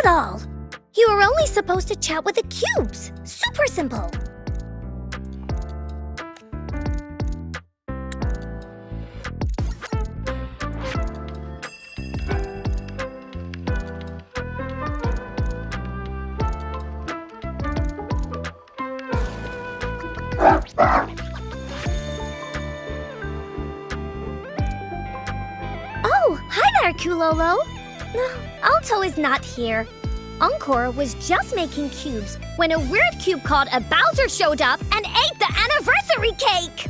at all. You were only supposed to chat with the cubes. Super simple. Oh, hi there, Kulolo. No, Alto is not here. Encore was just making cubes when a weird cube called a Bowser showed up and ate the anniversary cake!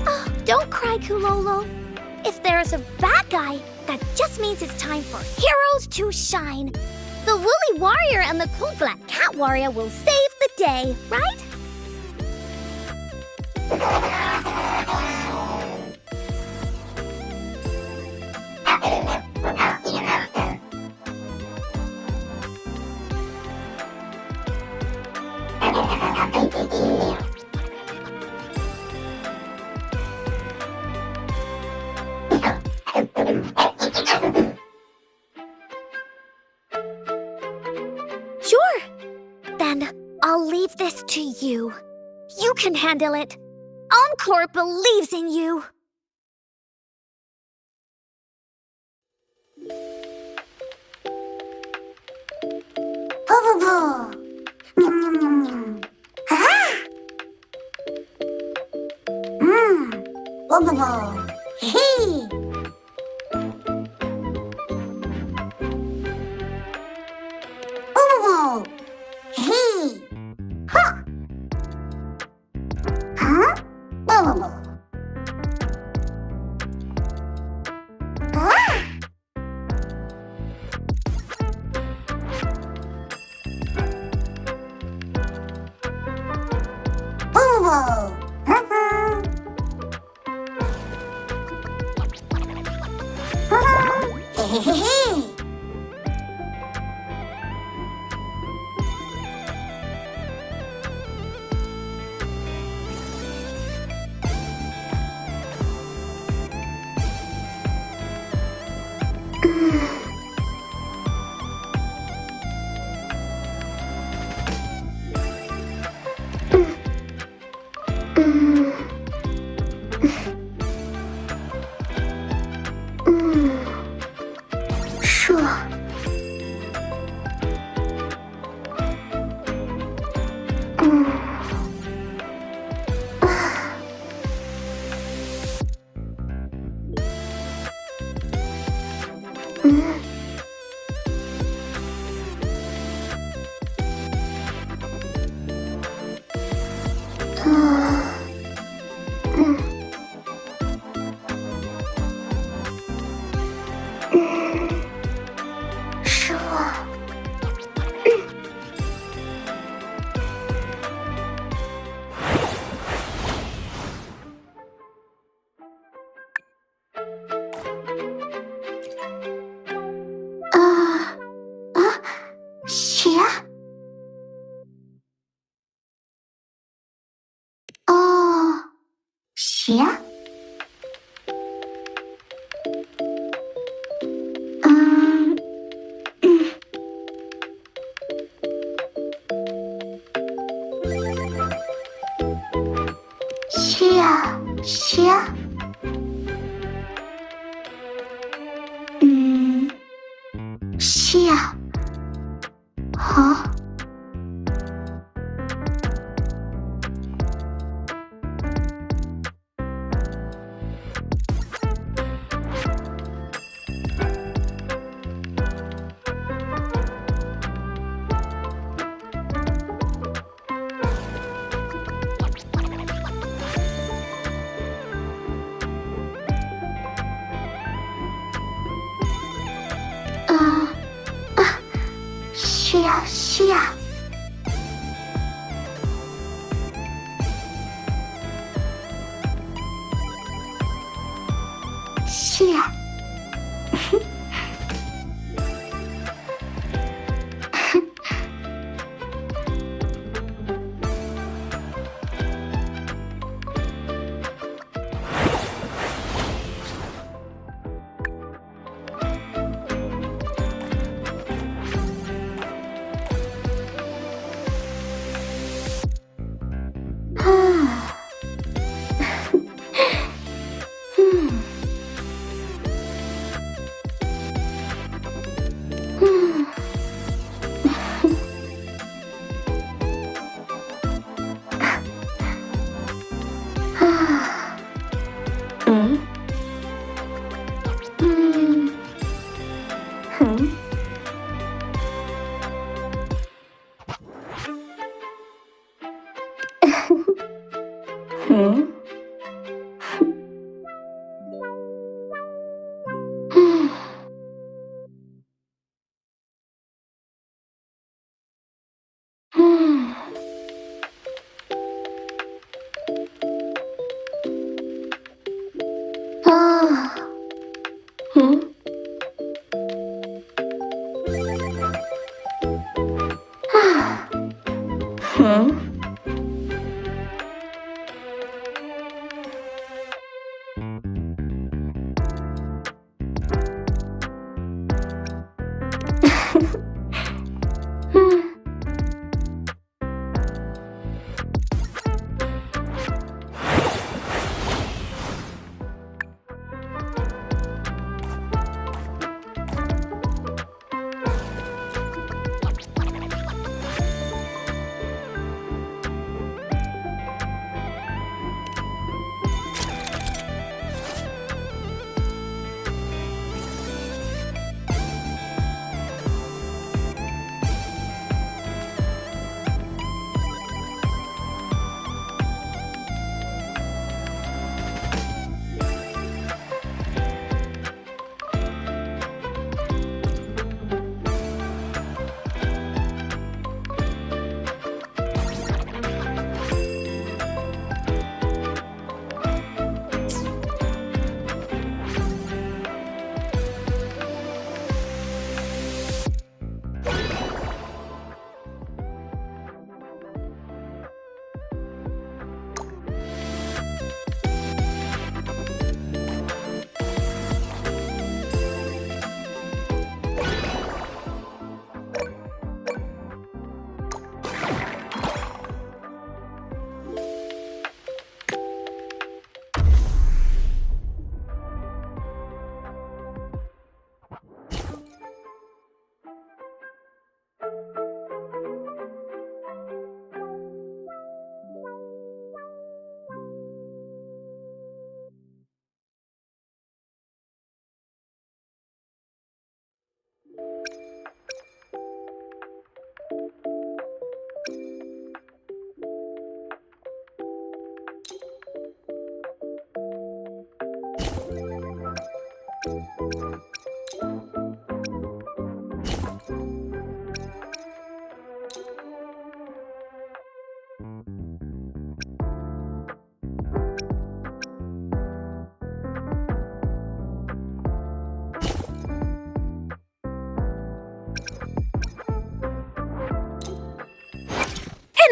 Oh, don't cry, Kulolo. If there's a bad guy, that just means it's time for heroes to shine. The Woolly Warrior and the Cool Black Cat Warrior will save the day, right? Sure. Then I'll leave this to you. You can handle it. Encore believes in you. 是啊。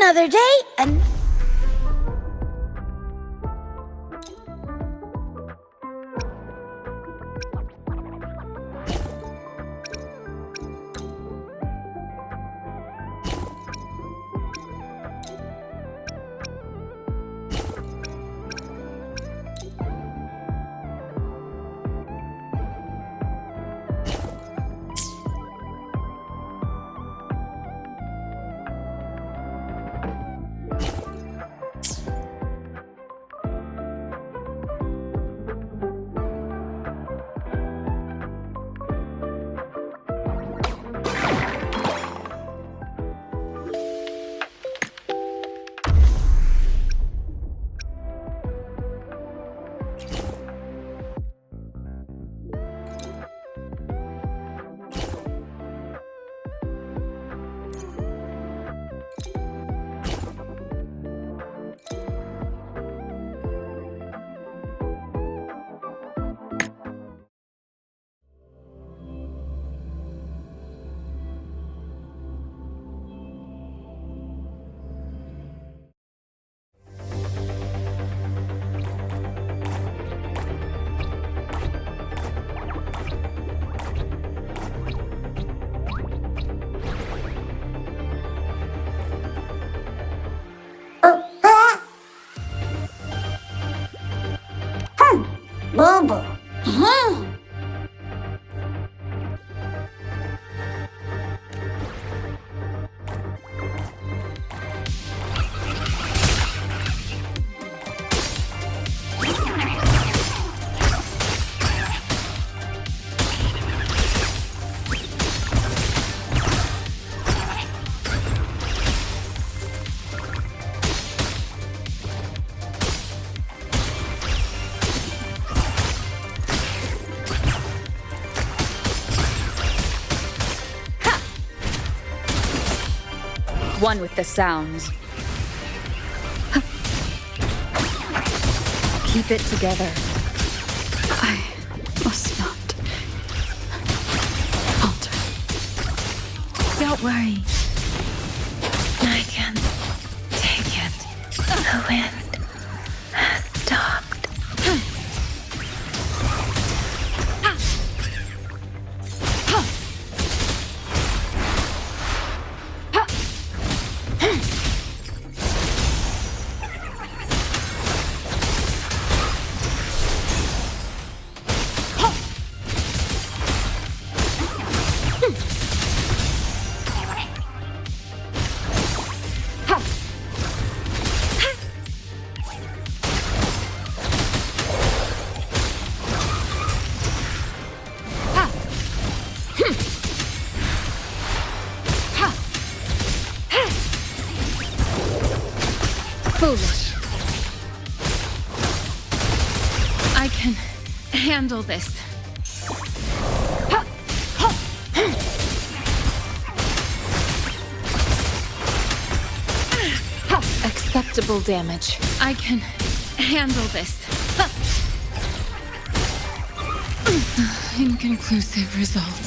Another day, and Boo boo. One with the sounds. Keep it together. I must not falter. Don't worry. I can take it. The wind has stopped. Foolish. I can handle this. Acceptable damage. I can handle this. Inconclusive results.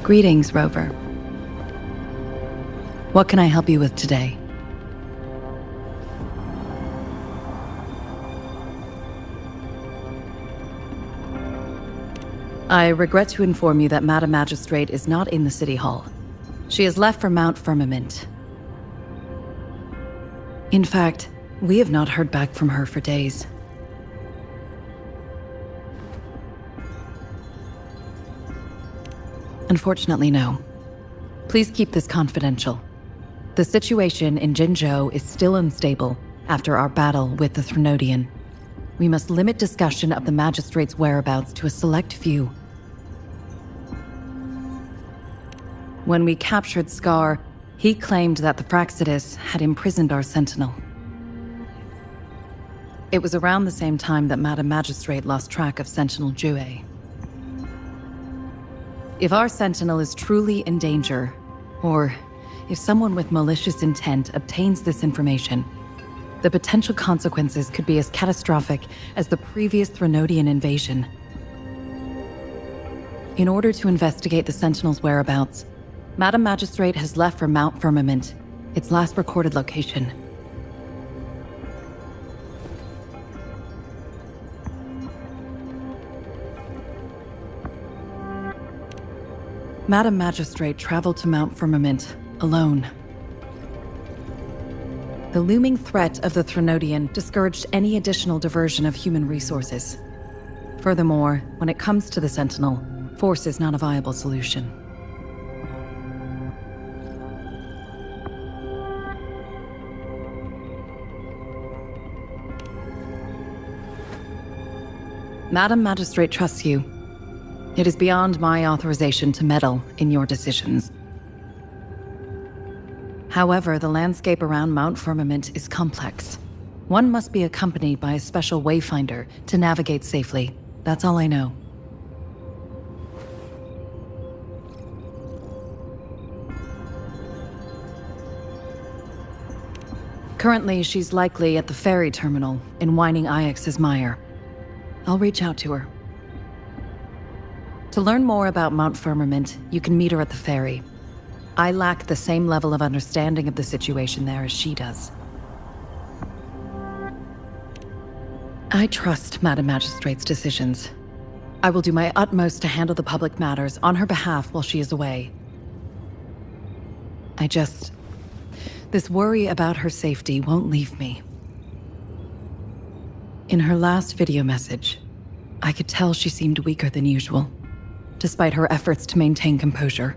Greetings, Rover. What can I help you with today? I regret to inform you that Madam Magistrate is not in the City Hall. She has left for Mount Firmament. In fact, we have not heard back from her for days. Unfortunately, no. Please keep this confidential. The situation in Jinzhou is still unstable after our battle with the Threnodian. We must limit discussion of the Magistrate's whereabouts to a select few. When we captured Scar, he claimed that the Praxidus had imprisoned our Sentinel. It was around the same time that Madam Magistrate lost track of Sentinel Jue. If our Sentinel is truly in danger, or if someone with malicious intent obtains this information, the potential consequences could be as catastrophic as the previous Threnodian invasion. In order to investigate the Sentinel's whereabouts, Madam Magistrate has left for Mount Firmament, its last recorded location. Madam Magistrate traveled to Mount Firmament alone. The looming threat of the Threnodian discouraged any additional diversion of human resources. Furthermore, when it comes to the Sentinel, force is not a viable solution. Madam Magistrate trusts you. It is beyond my authorization to meddle in your decisions. However, the landscape around Mount Firmament is complex. One must be accompanied by a special wayfinder to navigate safely. That's all I know. Currently, she's likely at the ferry terminal in Whining Ix's Mire. I'll reach out to her. To learn more about Mount Firmament, you can meet her at the ferry. I lack the same level of understanding of the situation there as she does. I trust Madam Magistrate's decisions. I will do my utmost to handle the public matters on her behalf while she is away. This worry about her safety won't leave me. In her last video message, I could tell she seemed weaker than usual, despite her efforts to maintain composure.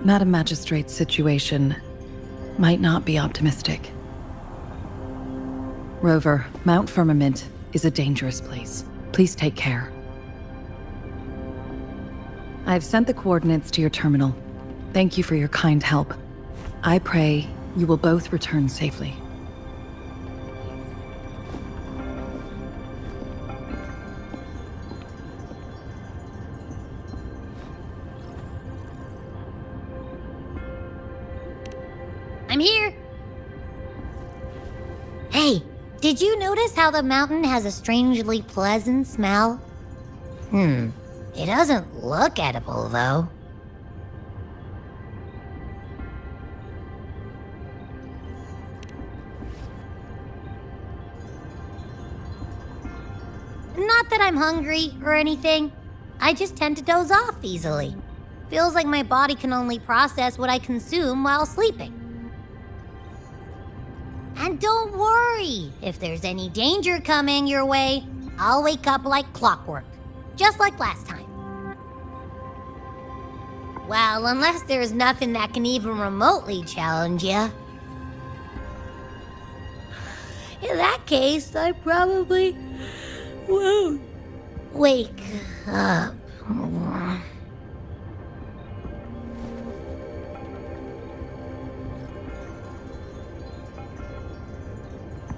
Madam Magistrate's situation might not be optimistic. Rover, Mount Firmament is a dangerous place. Please take care. I have sent the coordinates to your terminal. Thank you for your kind help. I pray you will both return safely. I'm here. Hey, did you notice how the mountain has a strangely pleasant smell? It doesn't look edible, though. Not that I'm hungry or anything. I just tend to doze off easily. Feels like my body can only process what I consume while sleeping. And don't worry, if there's any danger coming your way, I'll wake up like clockwork, just like last time. Well, unless there's nothing that can even remotely challenge you. In that case, I probably won't wake up.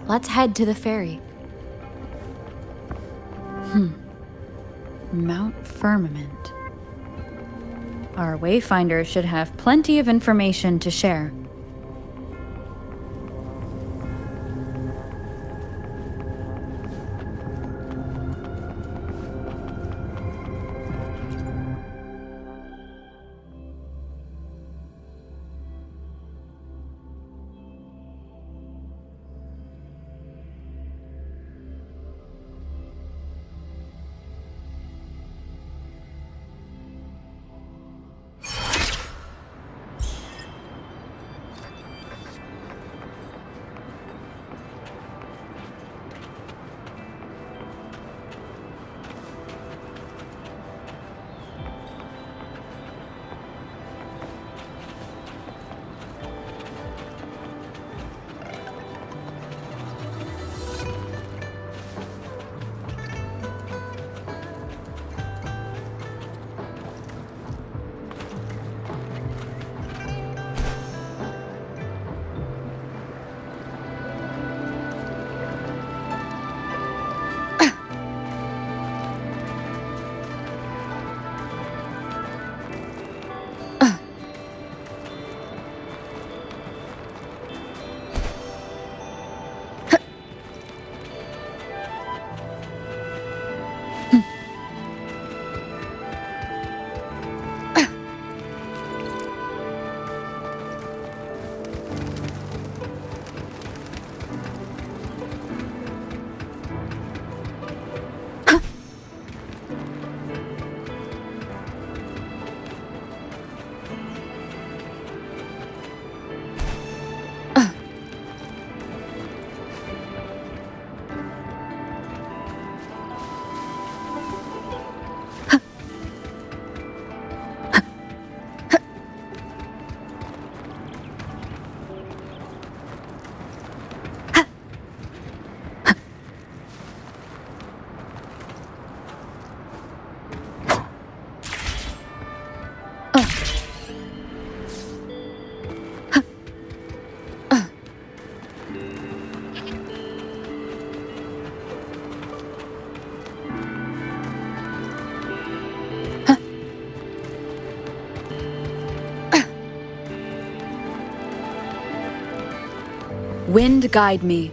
Let's head to the ferry. Mount Firmament. Our wayfinder should have plenty of information to share. Wind guide me.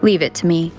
Leave it to me.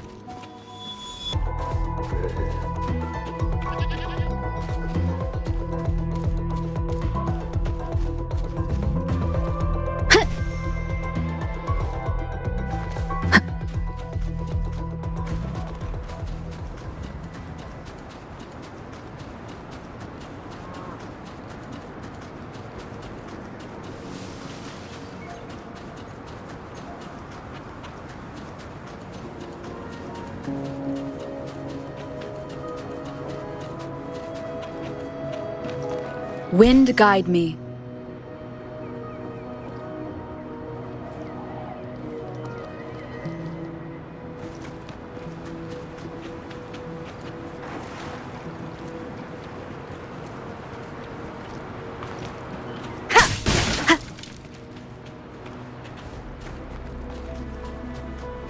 Wind guide me.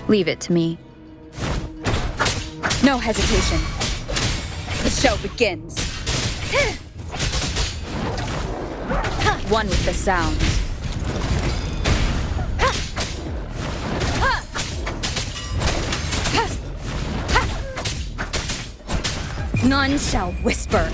Leave it to me. No hesitation. The show begins. One with the sound. None shall whisper.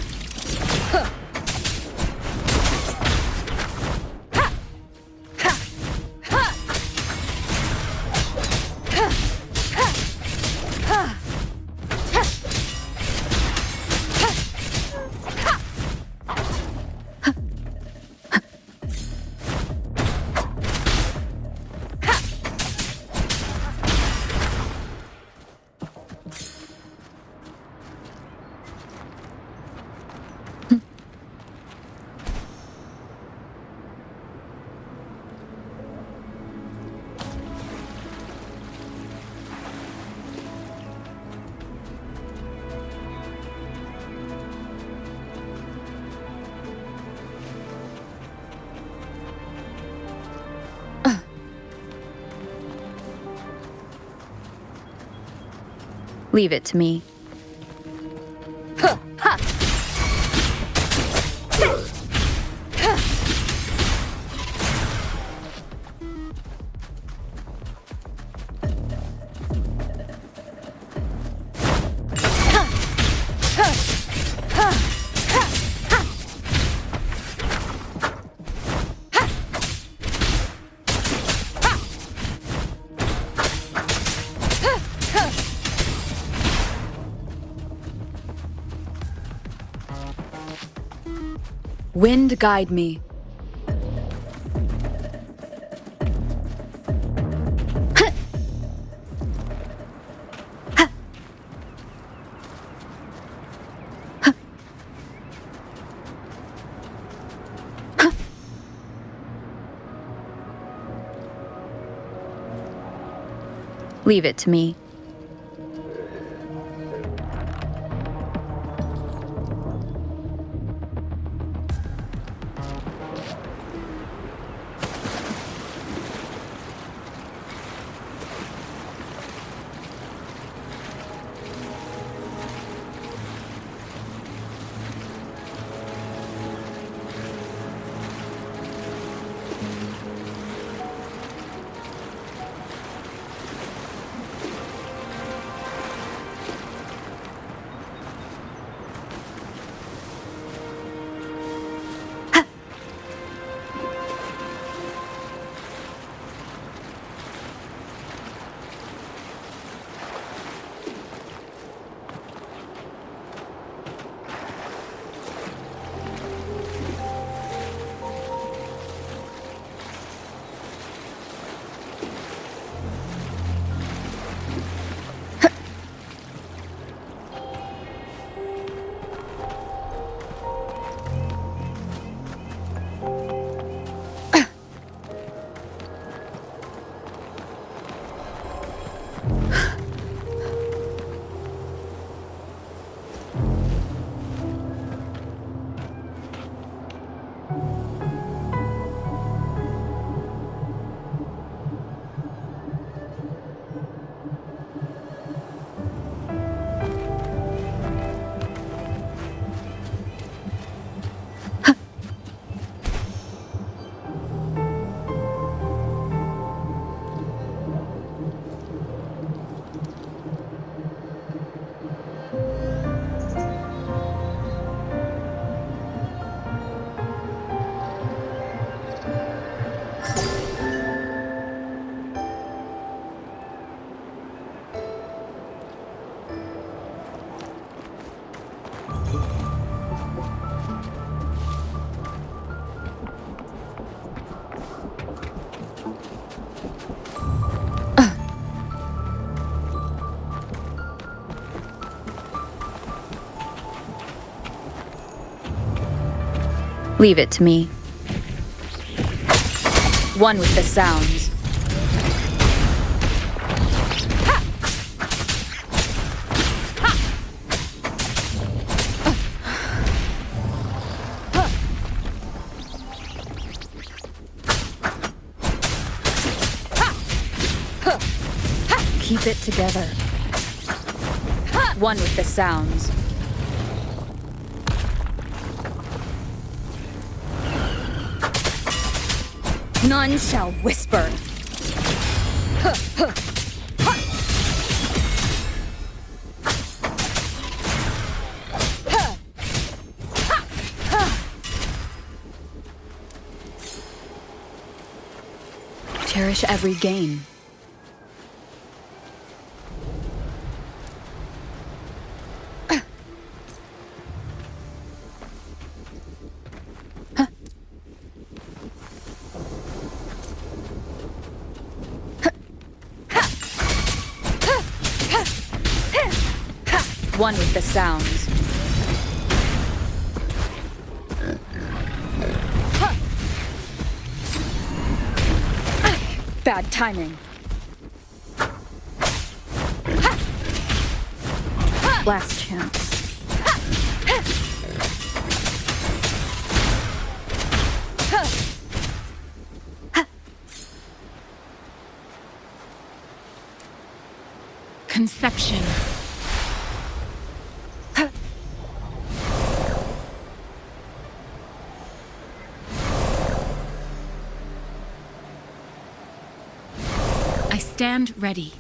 Leave it to me. Wind guide me. Leave it to me. Leave it to me. One with the sounds. Keep it together. One with the sounds. None shall whisper. Cherish every gain. One with the sounds. Bad timing. Last chance. Conception. I stand ready.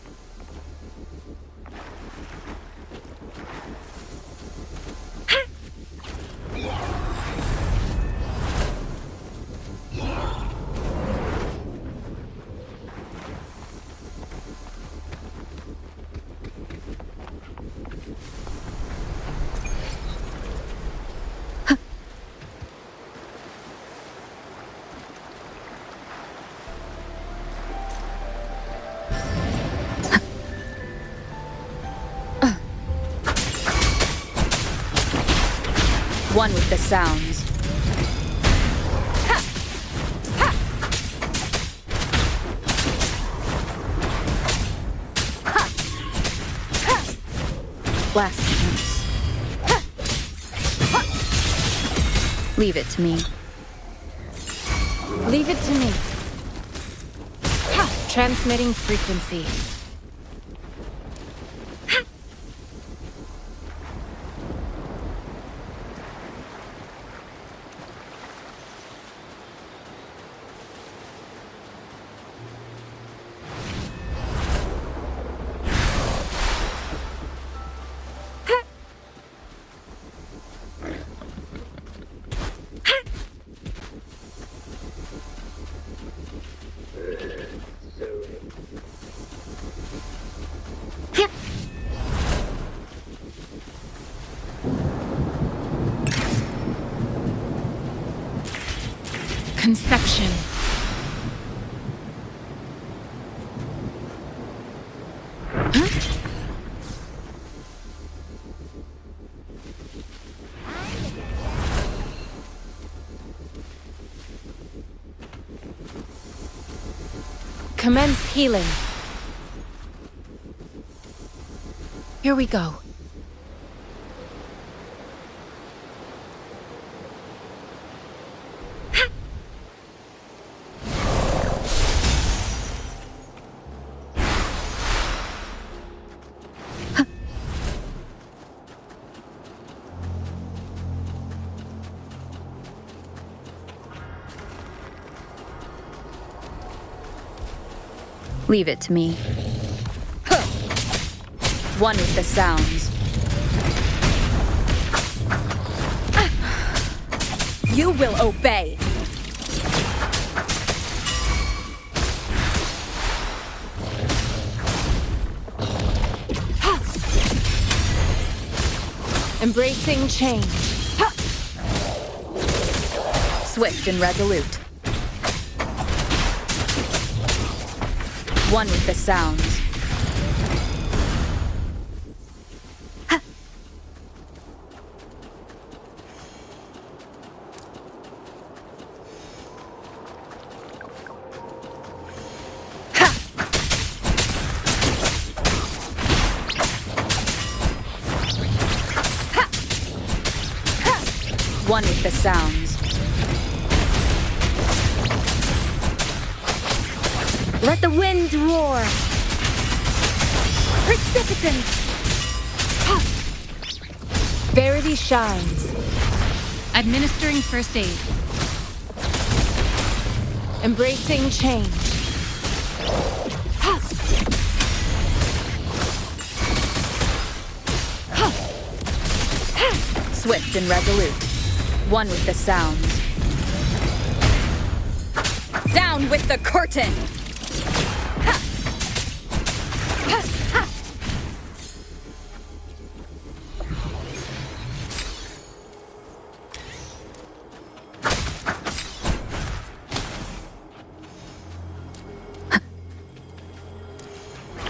One with the sounds. Blast chance. Leave it to me. Leave it to me. Transmitting frequency. Conception. Commence healing. Here we go. Leave it to me. One with the sounds. You will obey. Embracing change. Swift and resolute. One with the sounds. One with the sounds. Let the winds roar! Precipitant! Verity shines. Administering first aid. Embracing change. Swift and resolute. One with the sounds. Down with the curtain!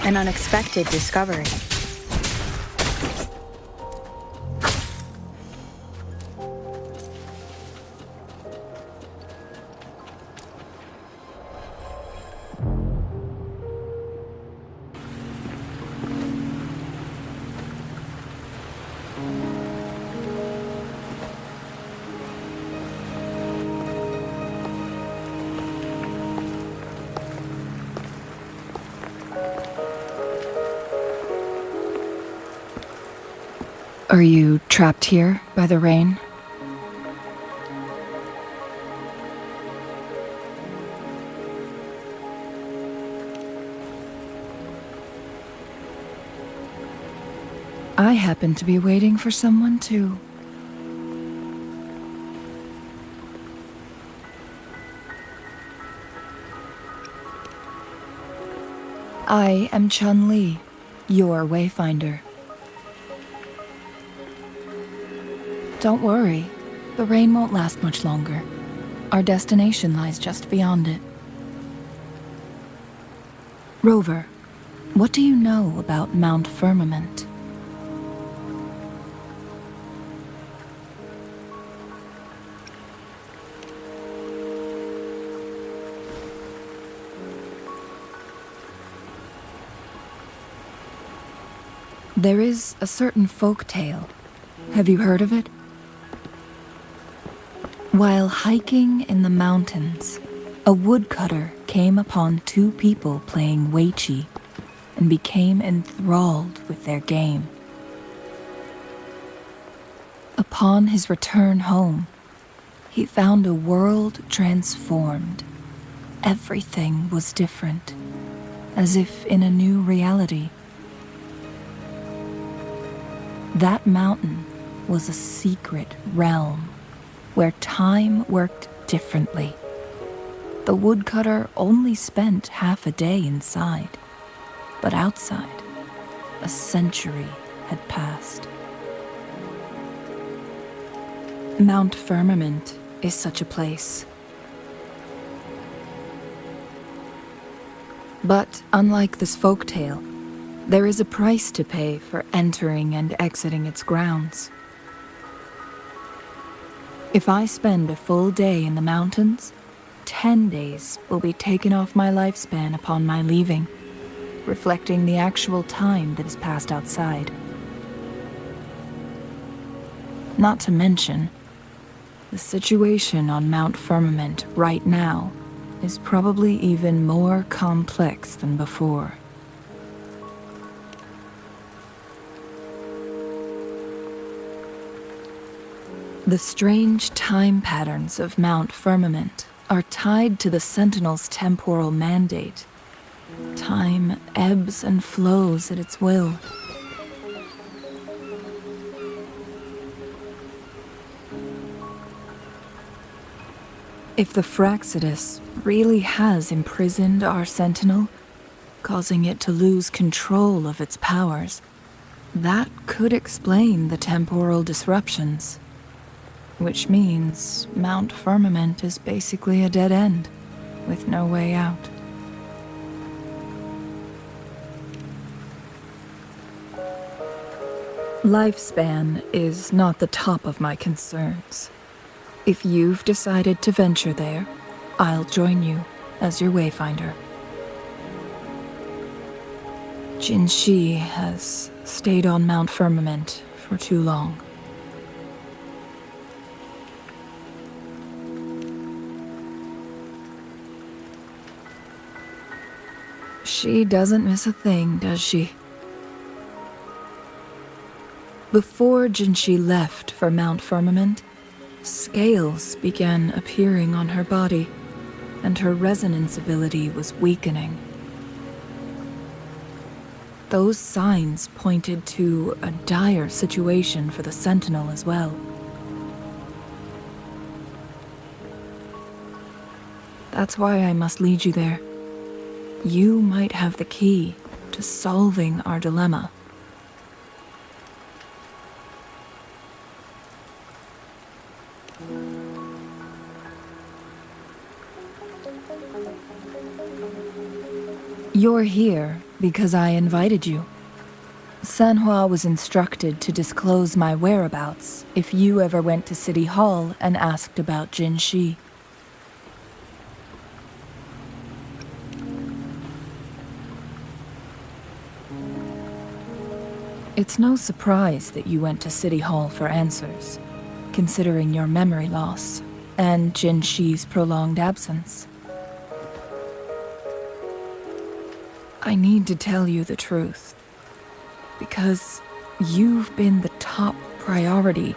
An unexpected discovery. Are you trapped here by the rain? I happen to be waiting for someone too. I am Chun-Li, your Wayfinder. Don't worry, the rain won't last much longer. Our destination lies just beyond it. Rover, what do you know about Mount Firmament? There is a certain folk tale. Have you heard of it? While hiking in the mountains, a woodcutter came upon two people playing weiqi and became enthralled with their game. Upon his return home, he found a world transformed. Everything was different, as if in a new reality. That mountain was a secret realm where time worked differently. The woodcutter only spent half a day inside, but outside, a century had passed. Mount Firmament is such a place. But unlike this folktale, there is a price to pay for entering and exiting its grounds. If I spend a full day in the mountains, 10 days will be taken off my lifespan upon my leaving, reflecting the actual time that is passed outside. Not to mention, the situation on Mount Firmament right now is probably even more complex than before. The strange time patterns of Mount Firmament are tied to the Sentinel's temporal mandate. Time ebbs and flows at its will. If the Fraxidus really has imprisoned our Sentinel, causing it to lose control of its powers, that could explain the temporal disruptions. Which means Mount Firmament is basically a dead end, with no way out. Lifespan is not the top of my concerns. If you've decided to venture there, I'll join you as your wayfinder. Jinshi has stayed on Mount Firmament for too long. She doesn't miss a thing, does she? Before Jinshi left for Mount Firmament, scales began appearing on her body, and her resonance ability was weakening. Those signs pointed to a dire situation for the Sentinel as well. That's why I must lead you there. You might have the key to solving our dilemma. You're here because I invited you. Sanhua was instructed to disclose my whereabouts if you ever went to City Hall and asked about Jinshi. It's no surprise that you went to City Hall for answers, considering your memory loss and Jinshi's prolonged absence. I need to tell you the truth, because you've been the top priority,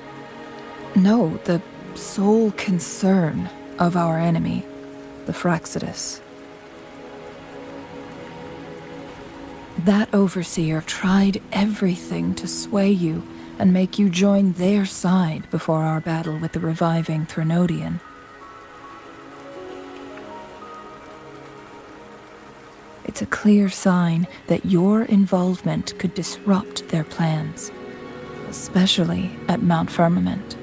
no, the sole concern of our enemy, the Fraxidus. That overseer tried everything to sway you and make you join their side before our battle with the reviving Threnodian. It's a clear sign that your involvement could disrupt their plans, especially at Mount Firmament.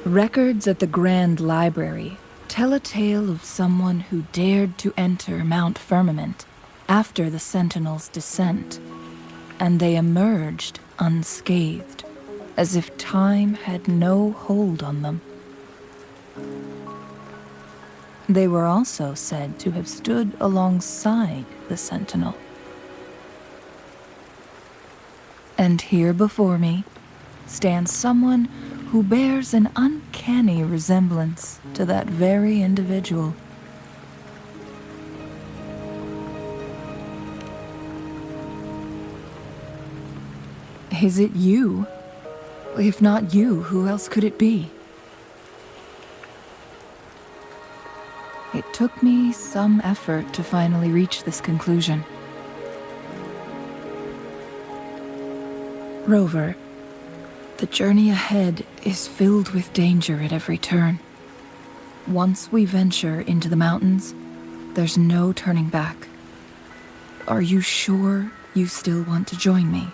Records at the Grand Library tell a tale of someone who dared to enter Mount Firmament after the Sentinel's descent, and they emerged unscathed, as if time had no hold on them. They were also said to have stood alongside the Sentinel. And here before me stands someone who bears an uncanny resemblance to that very individual. Is it you? If not you, who else could it be? It took me some effort to finally reach this conclusion. Rover, the journey ahead is filled with danger at every turn. Once we venture into the mountains, there's no turning back. Are you sure you still want to join me?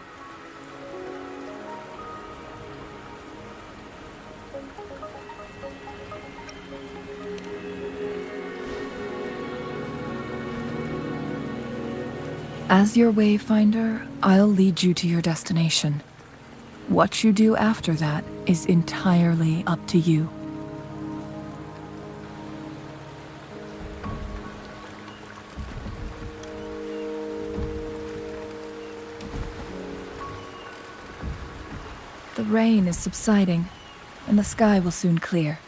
As your wayfinder, I'll lead you to your destination. What you do after that is entirely up to you. The rain is subsiding, and the sky will soon clear.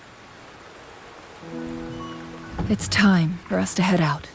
It's time for us to head out.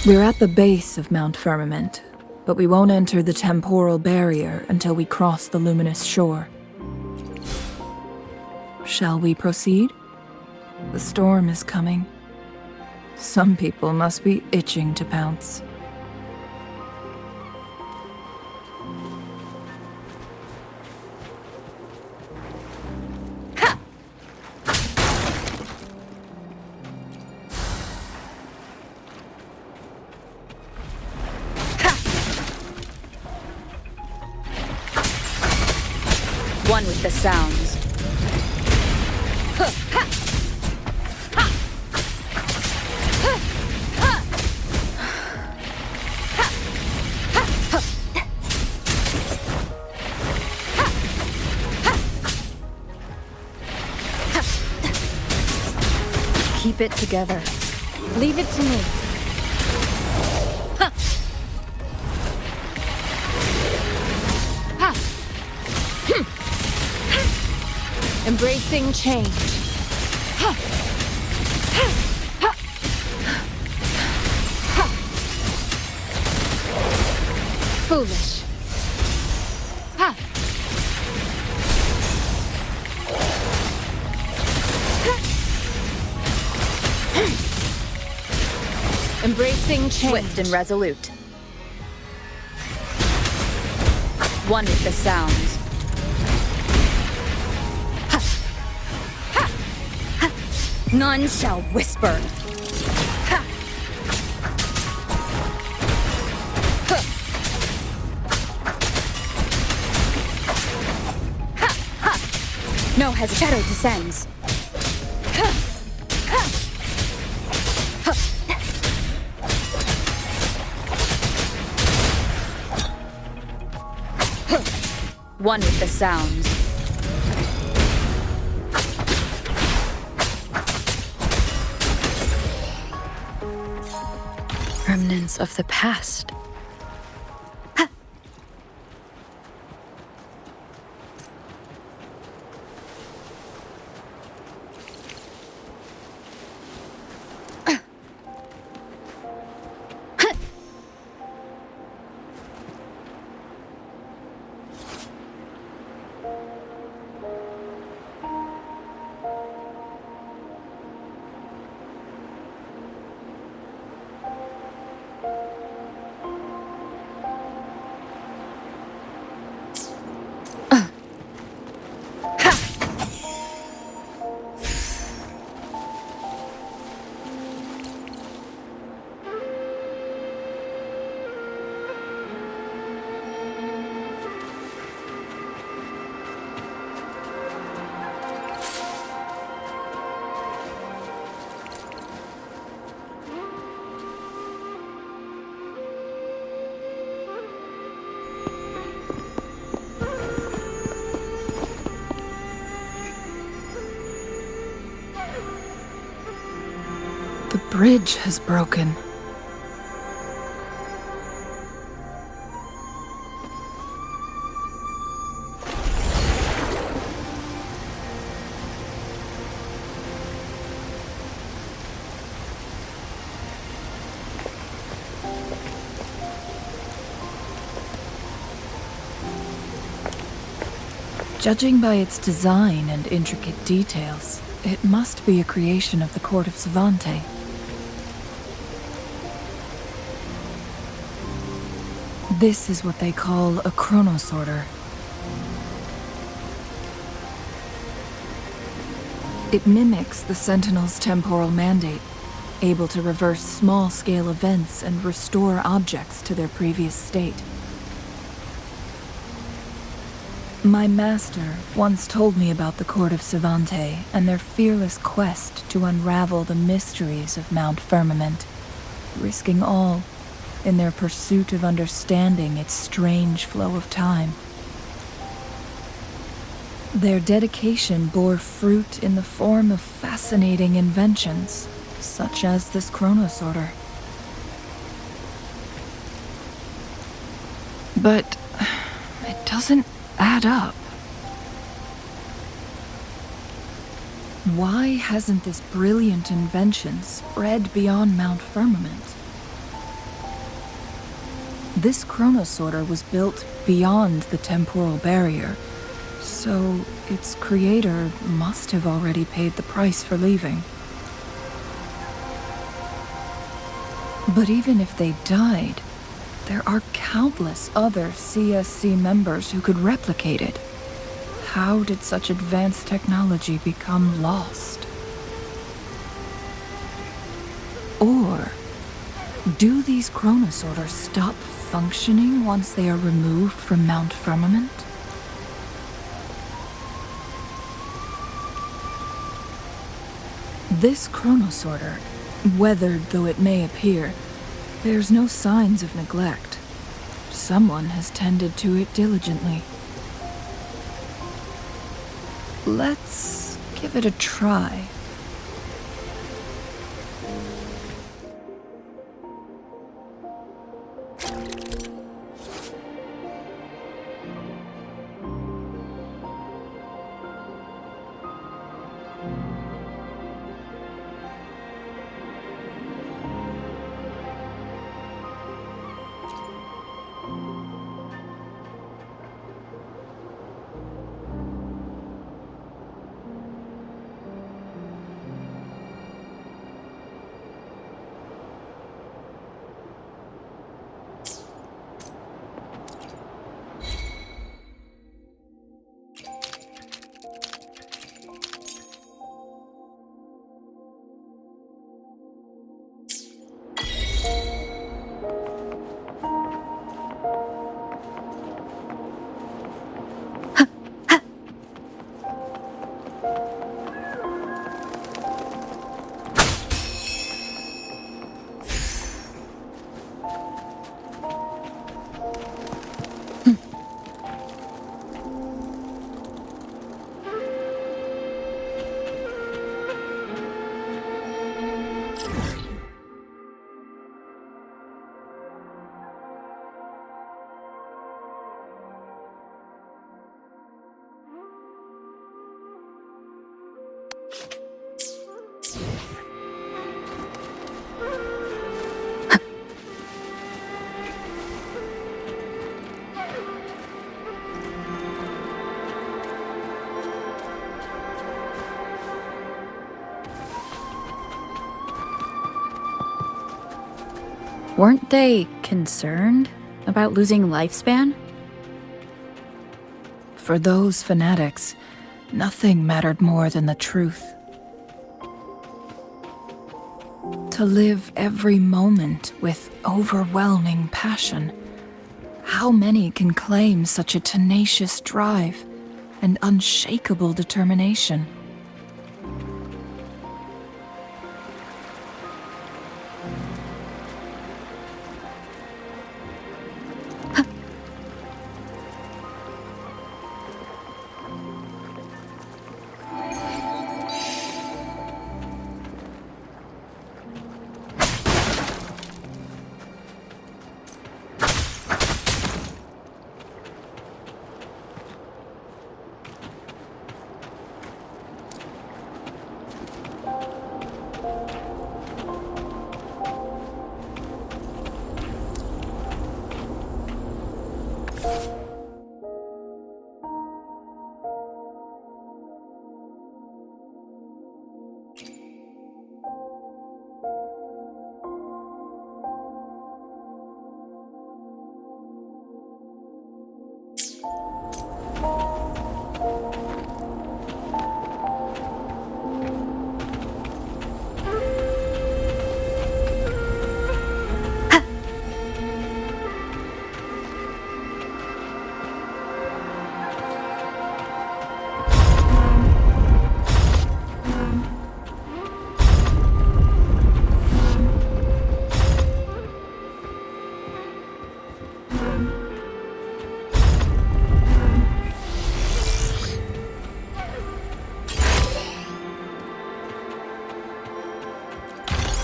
We're at the base of Mount Firmament, but we won't enter the temporal barrier until we cross the luminous shore. Shall we proceed? The storm is coming. Some people must be itching to pounce. One with the sounds. Keep it together. Leave it to me. Embracing change. Foolish. Sensing change. Swift and resolute. One with the sounds. None shall whisper. No has shadow descends. One with the sounds. Remnants of the past. The bridge has broken. Judging by its design and intricate details, it must be a creation of the court of Savante. This is what they call a chronosorter. It mimics the Sentinel's temporal mandate, able to reverse small-scale events and restore objects to their previous state. My master once told me about the Court of Savante and their fearless quest to unravel the mysteries of Mount Firmament, risking all in their pursuit of understanding its strange flow of time. Their dedication bore fruit in the form of fascinating inventions, such as this chronosorter. But it doesn't add up. Why hasn't this brilliant invention spread beyond Mount Firmament? This chronosorter was built beyond the temporal barrier, so its creator must have already paid the price for leaving. But even if they died, there are countless other CSC members who could replicate it. How did such advanced technology become lost? Or do these chronosorters stop functioning once they are removed from Mount Firmament? This chronosorter, weathered though it may appear, bears no signs of neglect. Someone has tended to it diligently. Let's give it a try. Weren't they concerned about losing lifespan? For those fanatics, nothing mattered more than the truth. To live every moment with overwhelming passion. How many can claim such a tenacious drive and unshakable determination?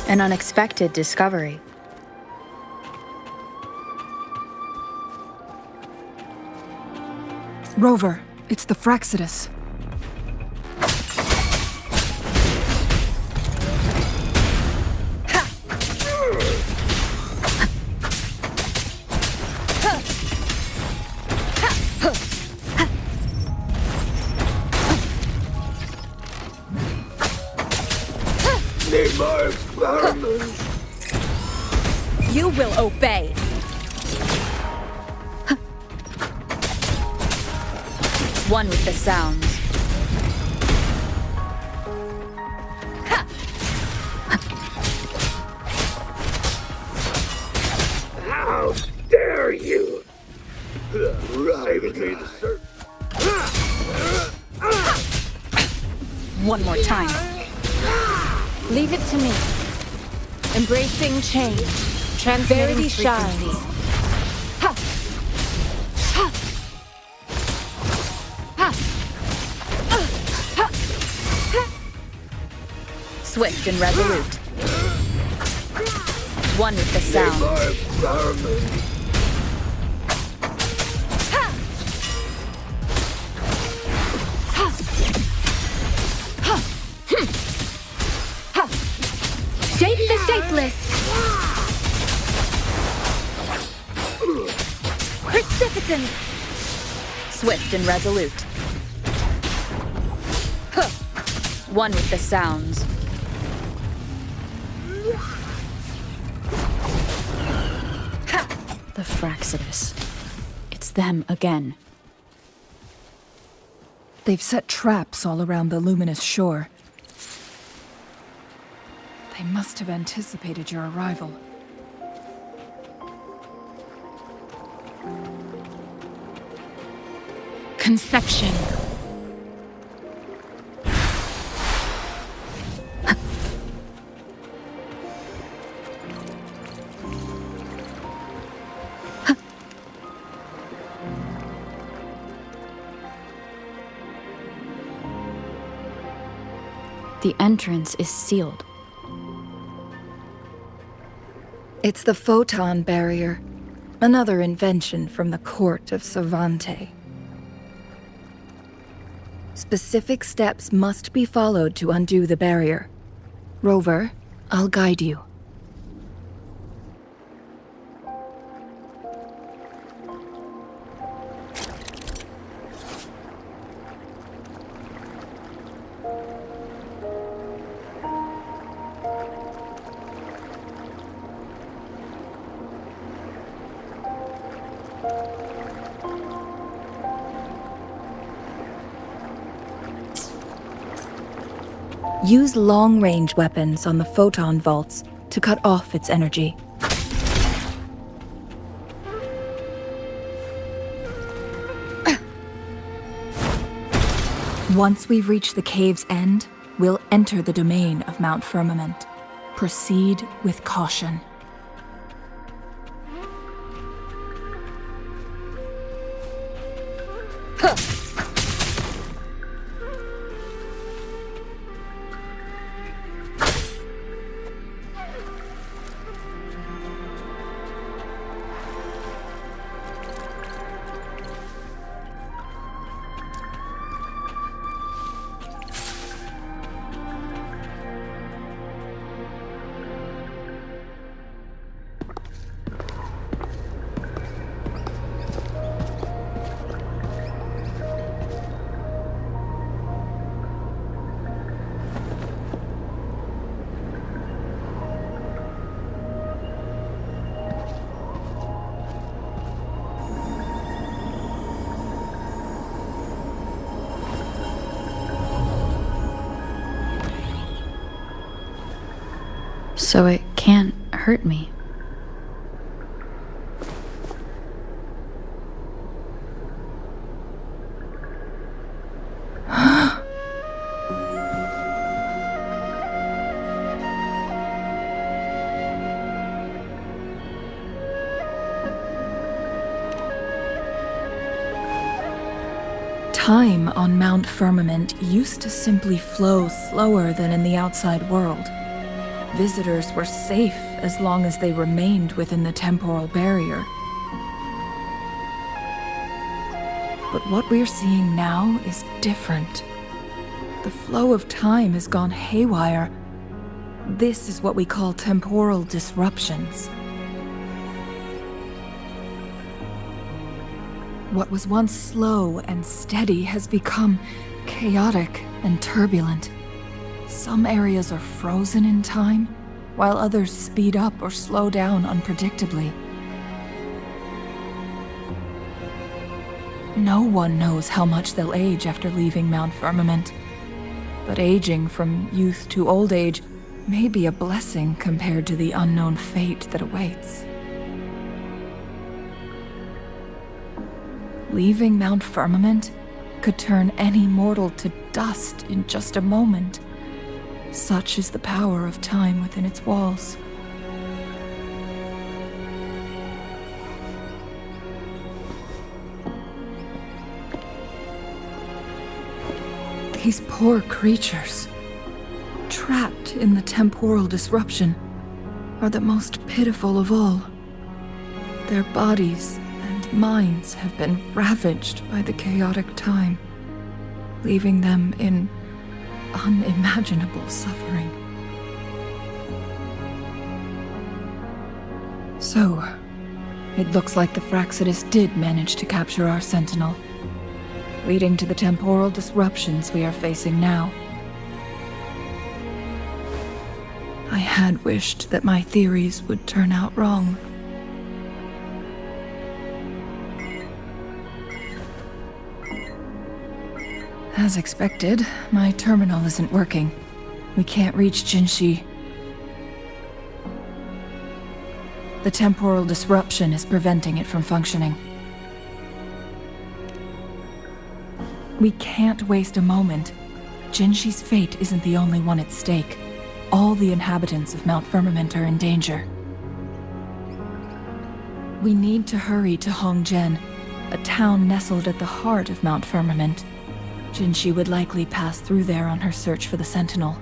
An unexpected discovery. Rover, it's the Fraxidus. You will obey. One with the sounds. How dare you! Saving me the search. One more time. Leave it to me. Embracing change. Transmitting frequency. Swift and resolute. One with the sound. Shape the shapeless. Precipitant. Swift and resolute. One with the sounds. The Fraxidus. It's them again. They've set traps all around the luminous shore. They must have anticipated your arrival. Conception. The entrance is sealed. It's the photon barrier, another invention from the court of Savante. Specific steps must be followed to undo the barrier. Rover, I'll guide you. Use long-range weapons on the photon vaults to cut off its energy. Once we've reached the cave's end, we'll enter the domain of Mount Firmament. Proceed with caution. So it can't hurt me. Time on Mount Firmament used to simply flow slower than in the outside world. Visitors were safe as long as they remained within the temporal barrier. But what we're seeing now is different. The flow of time has gone haywire. This is what we call temporal disruptions. What was once slow and steady has become chaotic and turbulent. Some areas are frozen in time, while others speed up or slow down unpredictably. No one knows how much they'll age after leaving Mount Firmament, but aging from youth to old age may be a blessing compared to the unknown fate that awaits. Leaving Mount Firmament could turn any mortal to dust in just a moment. Such is the power of time within its walls. These poor creatures, trapped in the temporal disruption, are the most pitiful of all. Their bodies and minds have been ravaged by the chaotic time, leaving them in unimaginable suffering. So, it looks like the Fraxidus did manage to capture our sentinel, leading to the temporal disruptions we are facing now. I had wished that my theories would turn out wrong. As expected, my terminal isn't working. We can't reach Jinshi. The temporal disruption is preventing it from functioning. We can't waste a moment. Jinshi's fate isn't the only one at stake. All the inhabitants of Mount Firmament are in danger. We need to hurry to Hongjian, a town nestled at the heart of Mount Firmament. Jinshi would likely pass through there on her search for the Sentinel.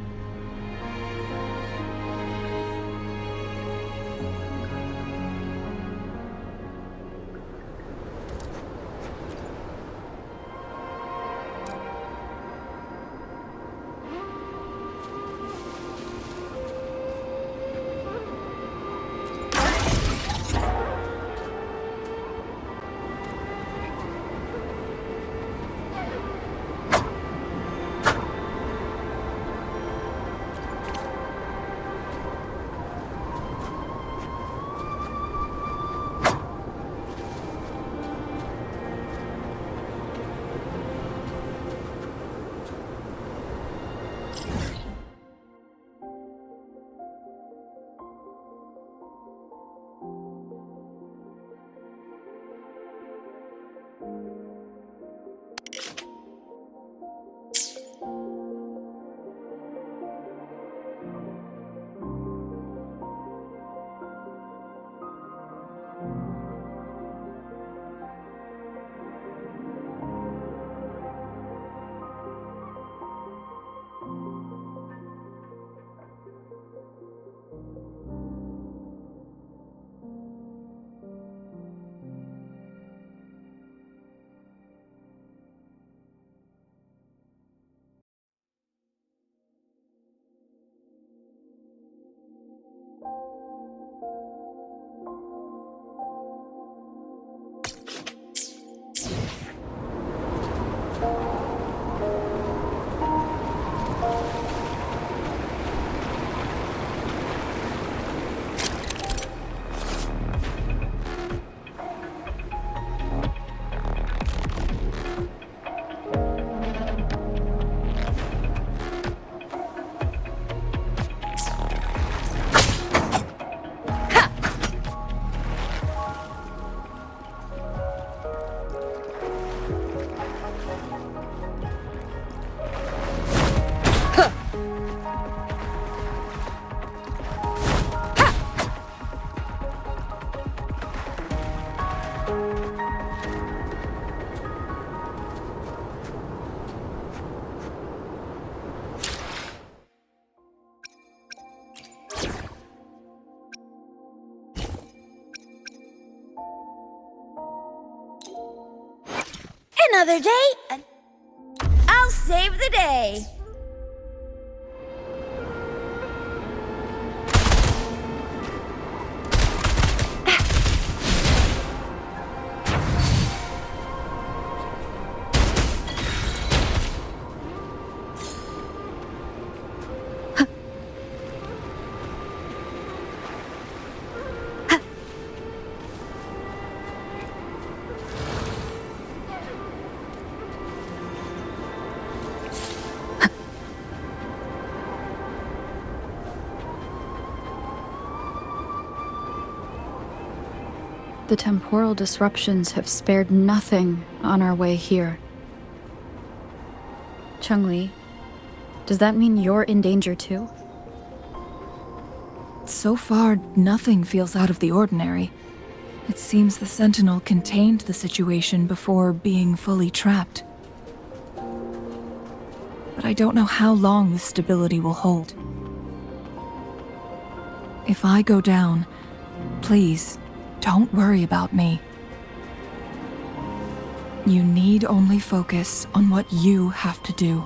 another day. I'll save the day. The temporal disruptions have spared nothing on our way here. Chungli, does that mean you're in danger too? So far, nothing feels out of the ordinary. It seems the Sentinel contained the situation before being fully trapped. But I don't know how long this stability will hold. If I go down, please, don't worry about me. You need only focus on what you have to do.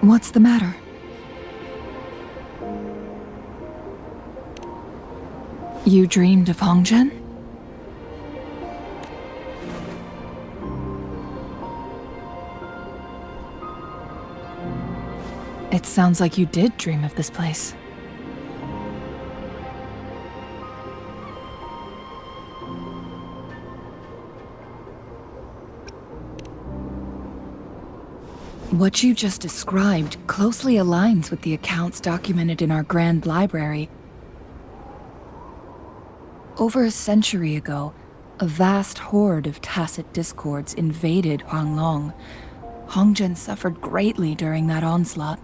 What's the matter? You dreamed of Hongzhen? It sounds like you did dream of this place. What you just described closely aligns with the accounts documented in our Grand Library. Over a century ago, a vast horde of tacit discords invaded Huanglong. Hongzhen suffered greatly during that onslaught.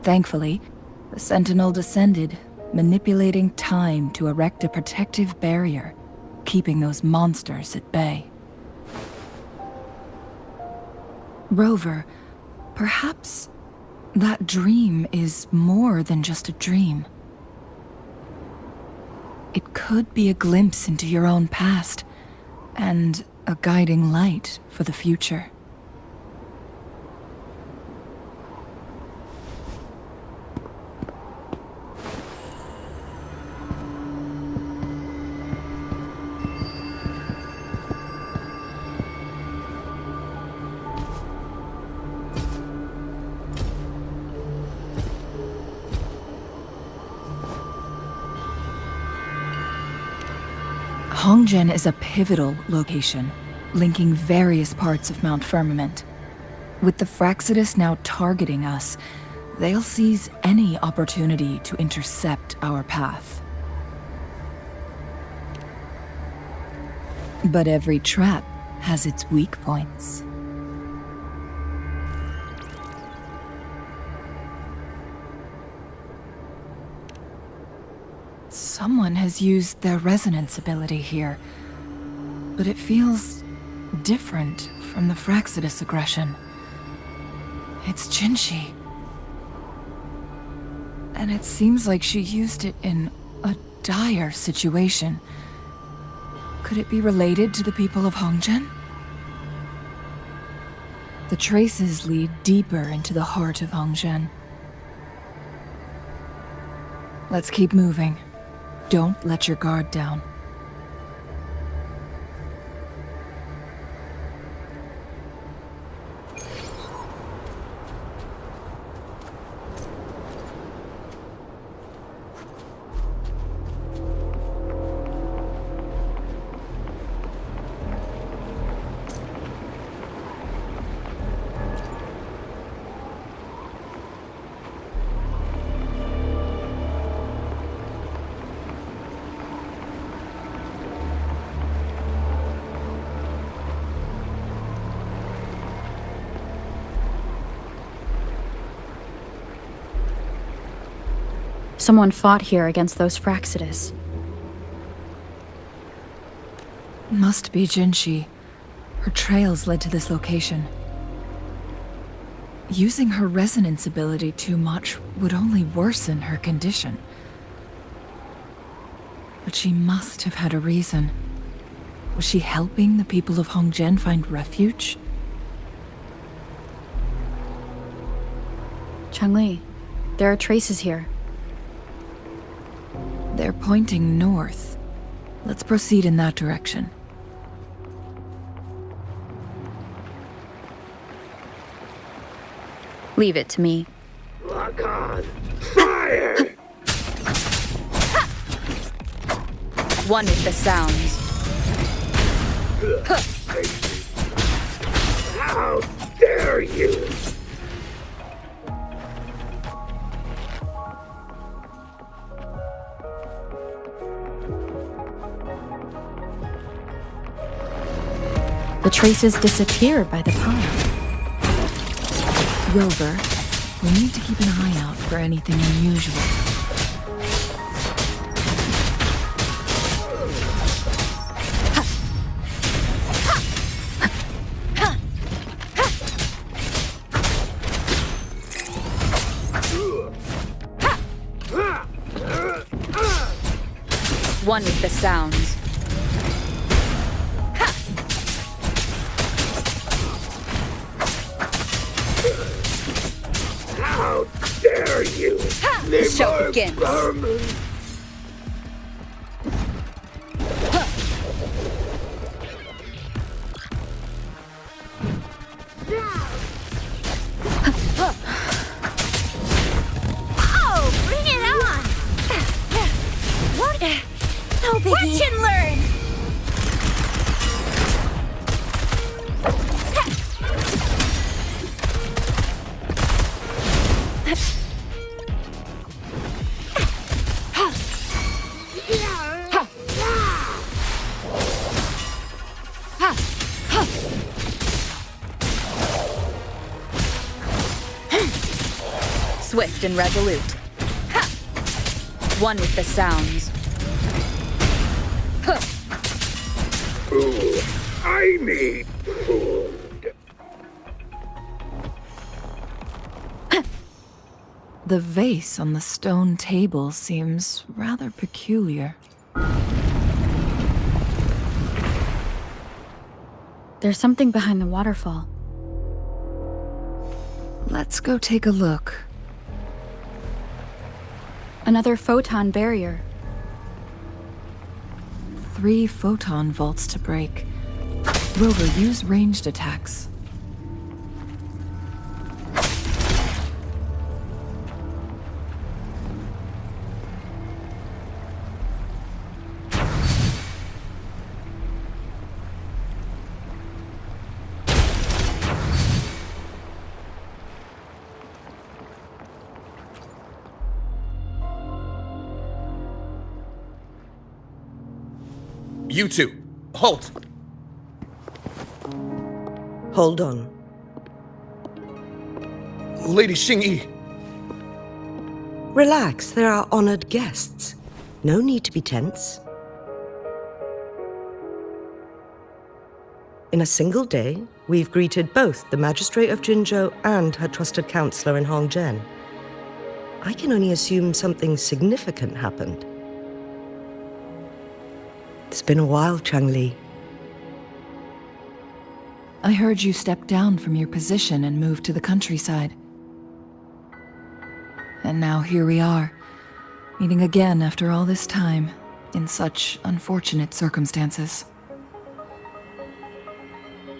Thankfully, the Sentinel descended, manipulating time to erect a protective barrier, keeping those monsters at bay. Rover, perhaps that dream is more than just a dream. It could be a glimpse into your own past, and a guiding light for the future. Hongzhen is a pivotal location, linking various parts of Mount Firmament. With the Fraxidus now targeting us, they'll seize any opportunity to intercept our path. But every trap has its weak points. Someone has used their resonance ability here, but it feels different from the Fraxidus aggression. It's Jinshi. And it seems like she used it in a dire situation. Could it be related to the people of Hongzhen? The traces lead deeper into the heart of Hongzhen. Let's keep moving. Don't let your guard down. Someone fought here against those Fraxidus. Must be Jinshi. Her trails led to this location. Using her resonance ability too much would only worsen her condition. But she must have had a reason. Was she helping the people of Hongzhen find refuge? Changli, there are traces here. They're pointing north. Let's proceed in that direction. Leave it to me. Lock on. Fire! One with the sounds. How dare you! The traces disappear by the pond. Wilbur, we need to keep an eye out for anything unusual. One with the sounds. How dare you! The show begins. Oh, bring it on! What? No biggie. Watch and learn! Swift and resolute. One with the sounds. Ooh, I need food. The vase on the stone table seems rather peculiar. There's something behind the waterfall. Let's go take a look. Another photon barrier. 3 photon vaults to break. Wilbur, use ranged attacks. You two, halt! Hold on. Lady Xingyi, Relax, there are honored guests. No need to be tense. In a single day, we've greeted both the Magistrate of Jinzhou and her trusted counselor in Hongzhen. I can only assume something significant happened. It's been a while, Changli. I heard you stepped down from your position and moved to the countryside. And now here we are, meeting again after all this time, in such unfortunate circumstances.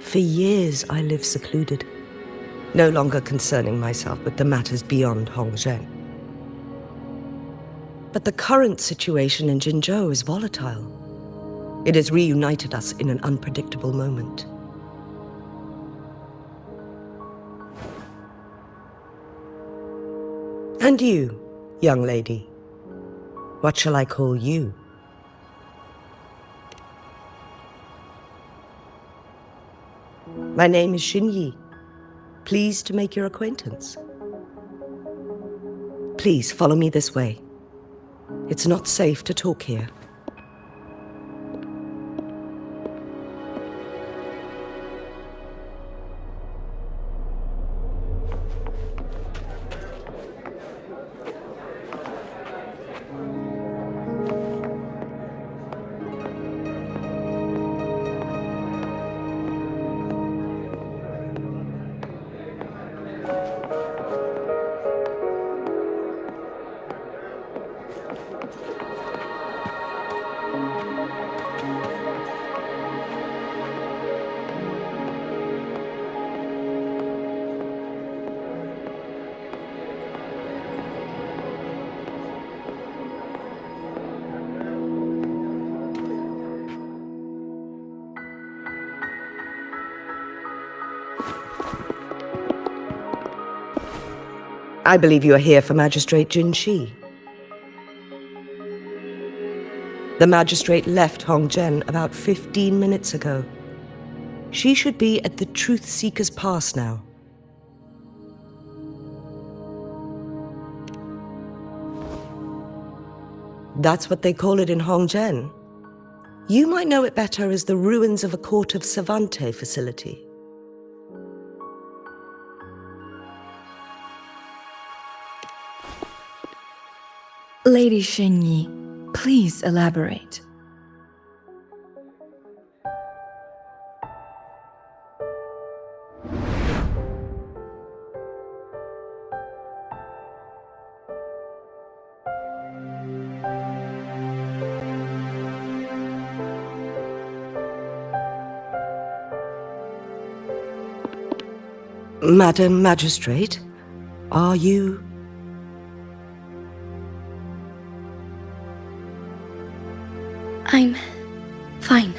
For years, I lived secluded, no longer concerning myself with the matters beyond Hongzhen. But the current situation in Jinzhou is volatile. It has reunited us in an unpredictable moment. And you, young lady, what shall I call you? My name is Xinyi. Pleased to make your acquaintance. Please follow me this way. It's not safe to talk here. I believe you are here for Magistrate Jin Shi. The magistrate left Hongzhen about 15 minutes ago. She should be at the Truth Seeker's Pass now. That's what they call it in Hongzhen. You might know it better as the ruins of a Court of Savante facility. Lady Xinyi, please elaborate. Madam Magistrate, are you... I'm fine.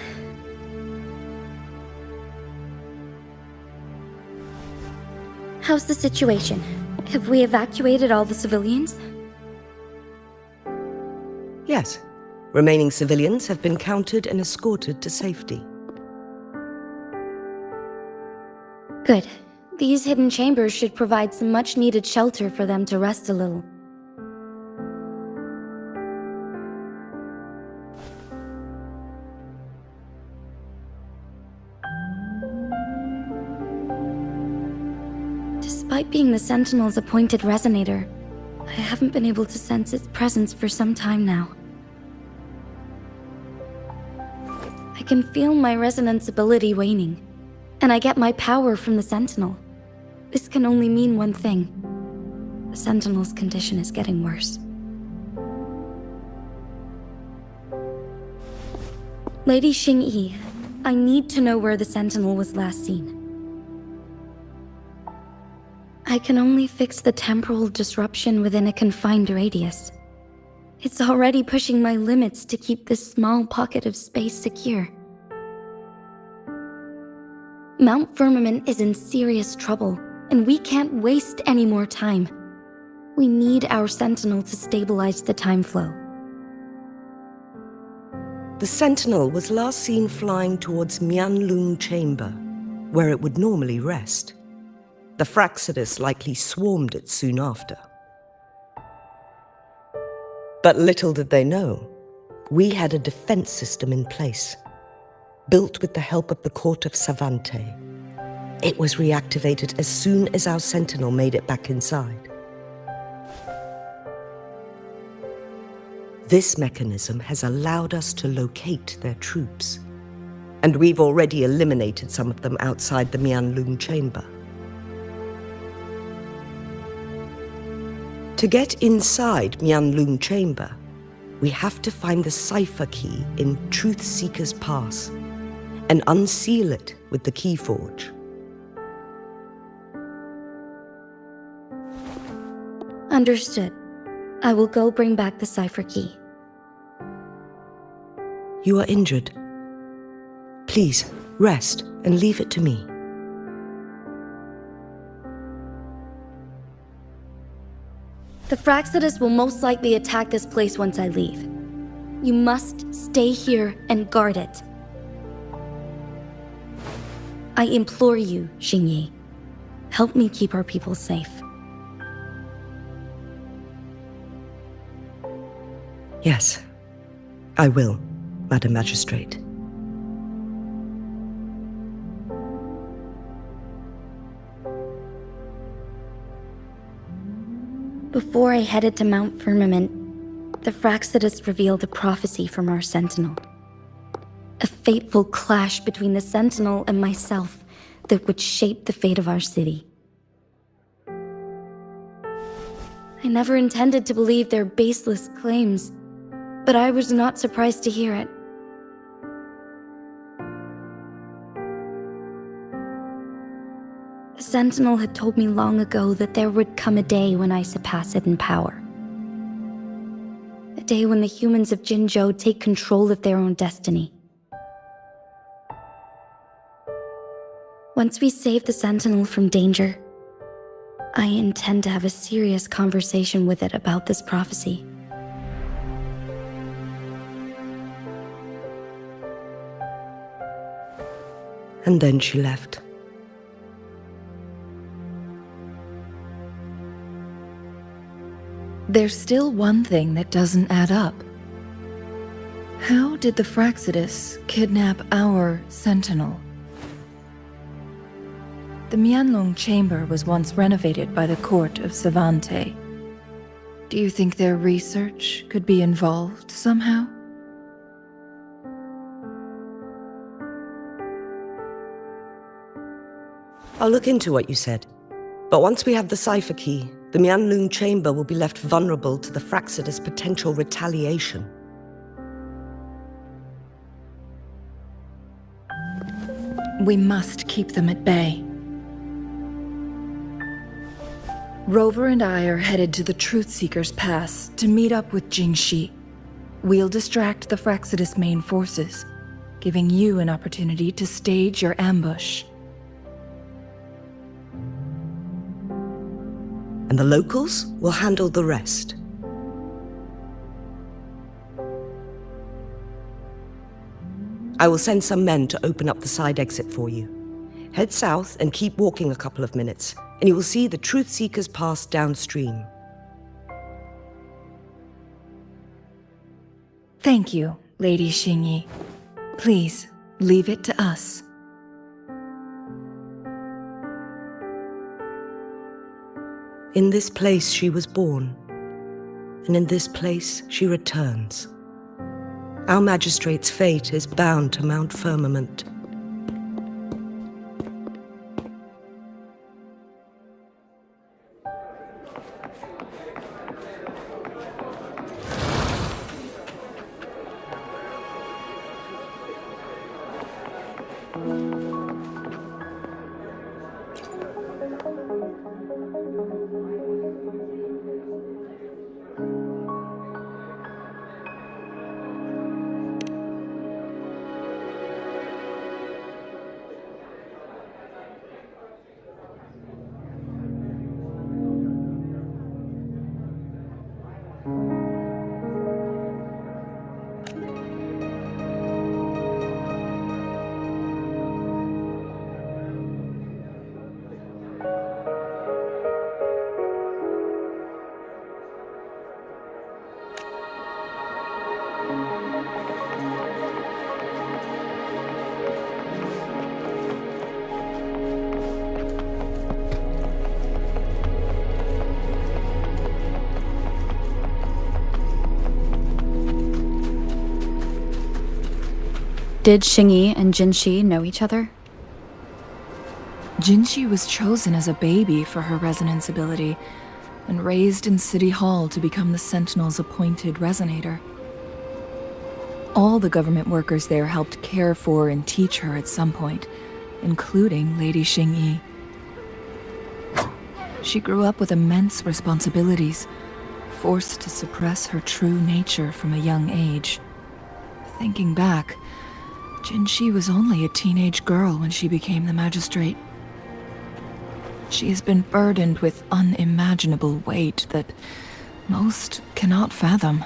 How's the situation? Have we evacuated all the civilians? Yes. Remaining civilians have been counted and escorted to safety. Good. These hidden chambers should provide some much-needed shelter for them to rest a little. Despite being the Sentinel's appointed resonator, I haven't been able to sense its presence for some time now. I can feel my resonance ability waning, and I get my power from the Sentinel. This can only mean one thing. The Sentinel's condition is getting worse. Lady Xingyi, I need to know where the Sentinel was last seen. I can only fix the temporal disruption within a confined radius. It's already pushing my limits to keep this small pocket of space secure. Mount Firmament is in serious trouble, and we can't waste any more time. We need our Sentinel to stabilize the time flow. The Sentinel was last seen flying towards Mianlung Chamber, where it would normally rest. The Fraxidus likely swarmed it soon after. But little did they know, We had a defense system in place, built with the help of the court of Savante. It was reactivated as soon as our sentinel made it back inside. This mechanism has allowed us to locate their troops, and we've already eliminated some of them outside the Mianlung chamber. To get inside Mianlung chamber, we have to find the cipher key in Truth Seeker's Pass and unseal it with the Keyforge. Understood. I will go bring back the cipher key. You are injured. Please, rest and leave it to me. The Fraxidus will most likely attack this place once I leave. You must stay here and guard it. I implore you, Xingyi. Help me keep our people safe. Yes, I will, Madam Magistrate. Before I headed to Mount Firmament, the Fraxidus revealed a prophecy from our Sentinel. A fateful clash between the Sentinel and myself that would shape the fate of our city. I never intended to believe their baseless claims, but I was not surprised to hear it. The Sentinel had told me long ago that there would come a day when I surpass it in power. A day when the humans of Jinzhou take control of their own destiny. Once we save the Sentinel from danger, I intend to have a serious conversation with it about this prophecy. And then she left. There's still one thing that doesn't add up. How did the Fraxidus kidnap our Sentinel? The Mianlung chamber was once renovated by the court of Savante. Do you think their research could be involved somehow? I'll look into what you said. But once we have the cipher key, the Mianlung chamber will be left vulnerable to the Fraxidus' potential retaliation. We must keep them at bay. Rover and I are headed to the Truth Seeker's Pass to meet up with Jingxi. We'll distract the Fraxidus' main forces, giving you an opportunity to stage your ambush. And the locals will handle the rest. I will send some men to open up the side exit for you. Head south and keep walking a couple of minutes, and you will see the Truth Seeker's Pass downstream. Thank you, Lady Xingyi. Please, leave it to us. In this place she was born, and in this place she returns. Our magistrate's fate is bound to Mount Firmament. Did Xingyi and Jinxi know each other? Jinxi was chosen as a baby for her resonance ability and raised in City Hall to become the Sentinel's appointed resonator. All the government workers there helped care for and teach her at some point, including Lady Xingyi. She grew up with immense responsibilities, forced to suppress her true nature from a young age. Thinking back, Jinxi was only a teenage girl when she became the magistrate. She has been burdened with unimaginable weight that most cannot fathom.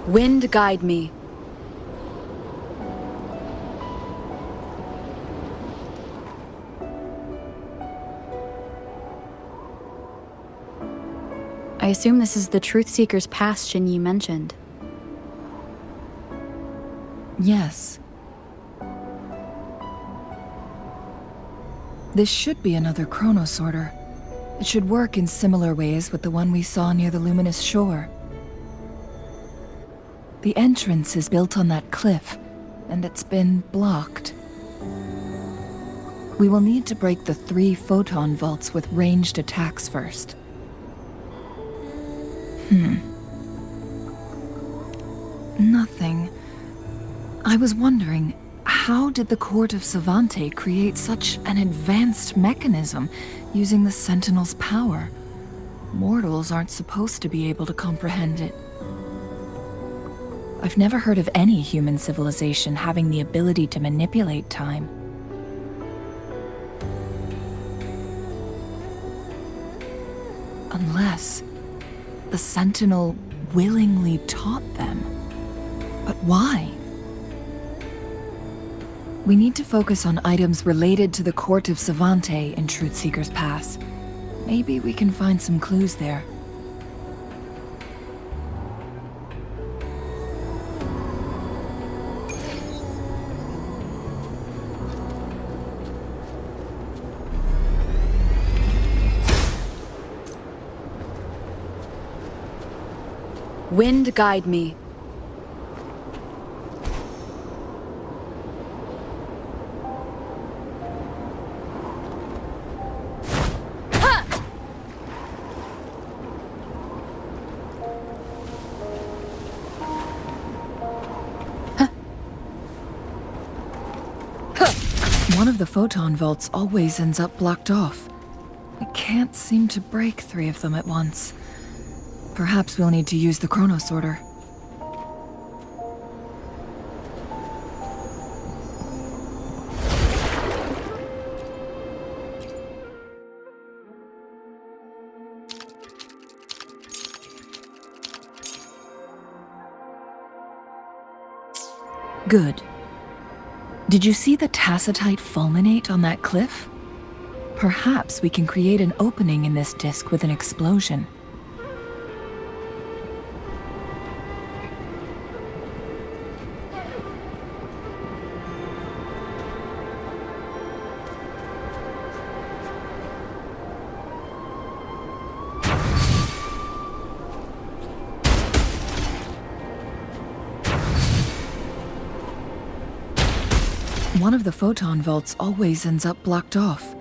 Wind guide me. I assume this is the Truth Seeker's Pass Xingyi mentioned. Yes. This should be another chronosorter. It should work in similar ways with the one we saw near the luminous shore. The entrance is built on that cliff, and it's been blocked. We will need to break the 3 photon vaults with ranged attacks first. Nothing. I was wondering, how did the Court of Savante create such an advanced mechanism using the Sentinel's power? Mortals aren't supposed to be able to comprehend it. I've never heard of any human civilization having the ability to manipulate time. Unless the Sentinel willingly taught them. But why? We need to focus on items related to the Court of Savante in Truthseeker's Pass. Maybe we can find some clues there. Wind guide me. One of the photon vaults always ends up blocked off. We can't seem to break 3 of them at once. Perhaps we'll need to use the chronosorter. Good. Did you see the tacitite fulminate on that cliff? Perhaps we can create an opening in this disk with an explosion. One of the photon vaults always ends up blocked off.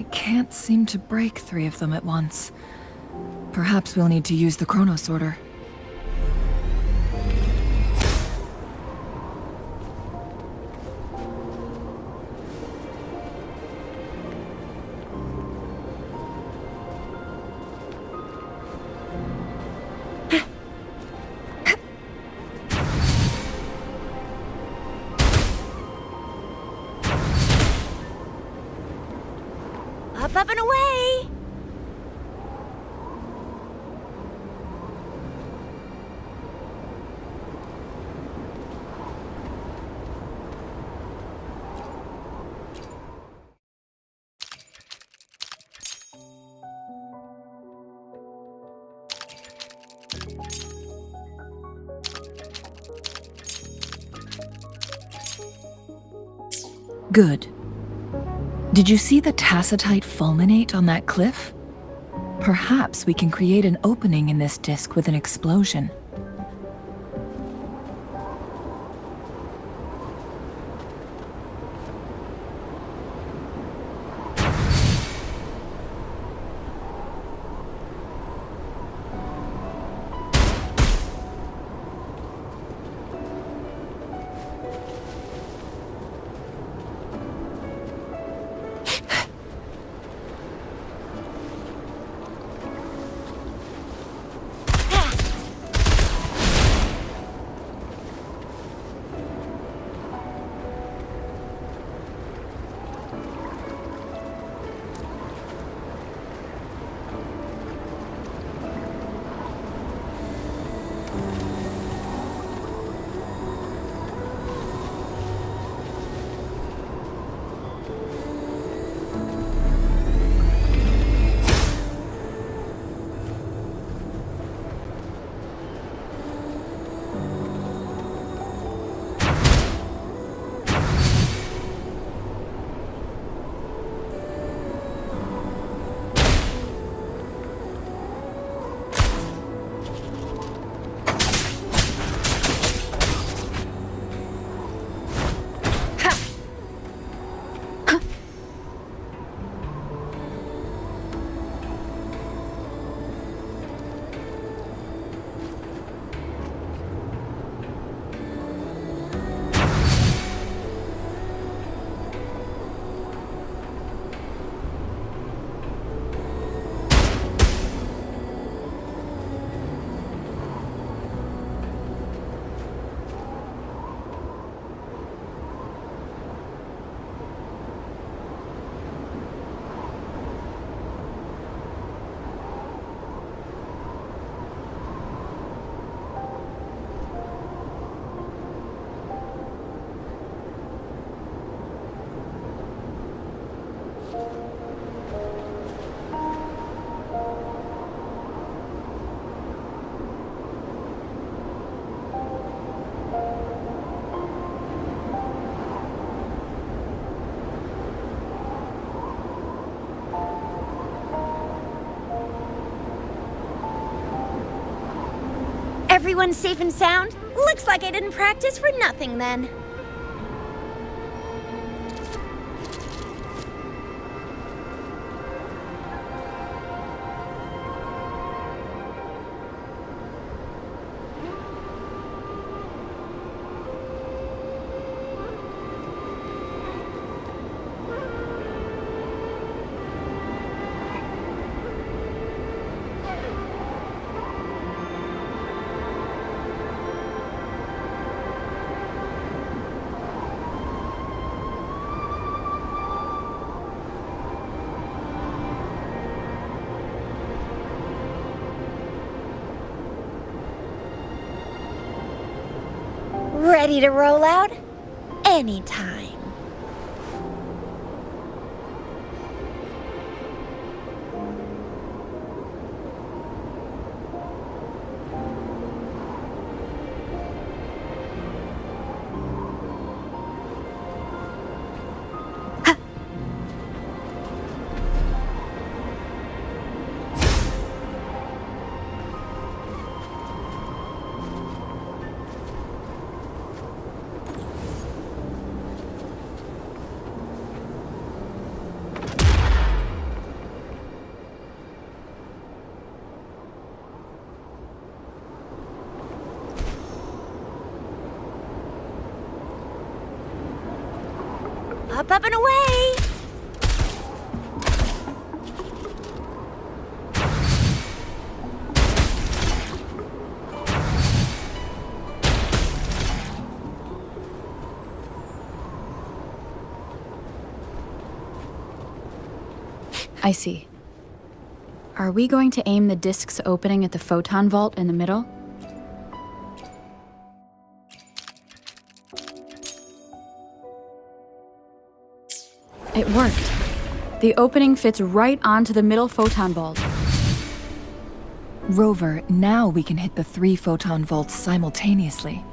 We can't seem to break 3 of them at once. Perhaps we'll need to use the chrono sorter. Up and away! Good. Did you see the tacitite fulminate on that cliff? Perhaps we can create an opening in this disk with an explosion. Everyone's safe and sound? Looks like I didn't practice for nothing then. Ready to roll out? Anytime. Up, up, and away! I see. Are we going to aim the disk's opening at the photon vault in the middle? It worked. The opening fits right onto the middle photon vault. Rover, now we can hit the 3 photon vaults simultaneously.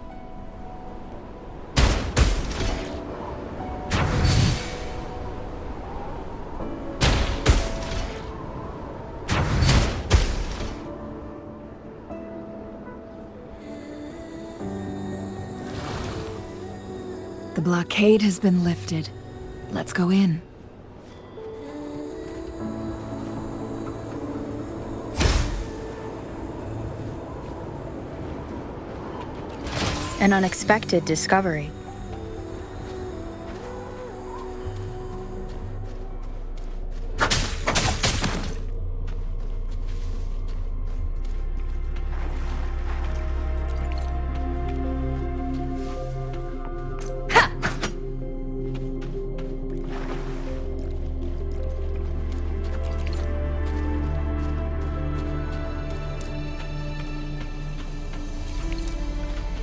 The blockade has been lifted. Let's go in. An unexpected discovery.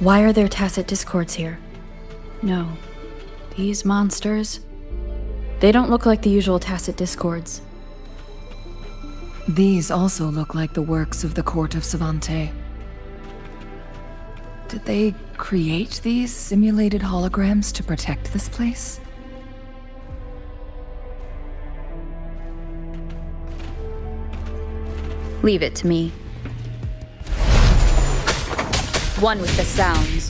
Why are there tacit discords here? No. These monsters... They don't look like the usual tacit discords. These also look like the works of the Court of Savante. Did they create these simulated holograms to protect this place? Leave it to me. One with the sounds.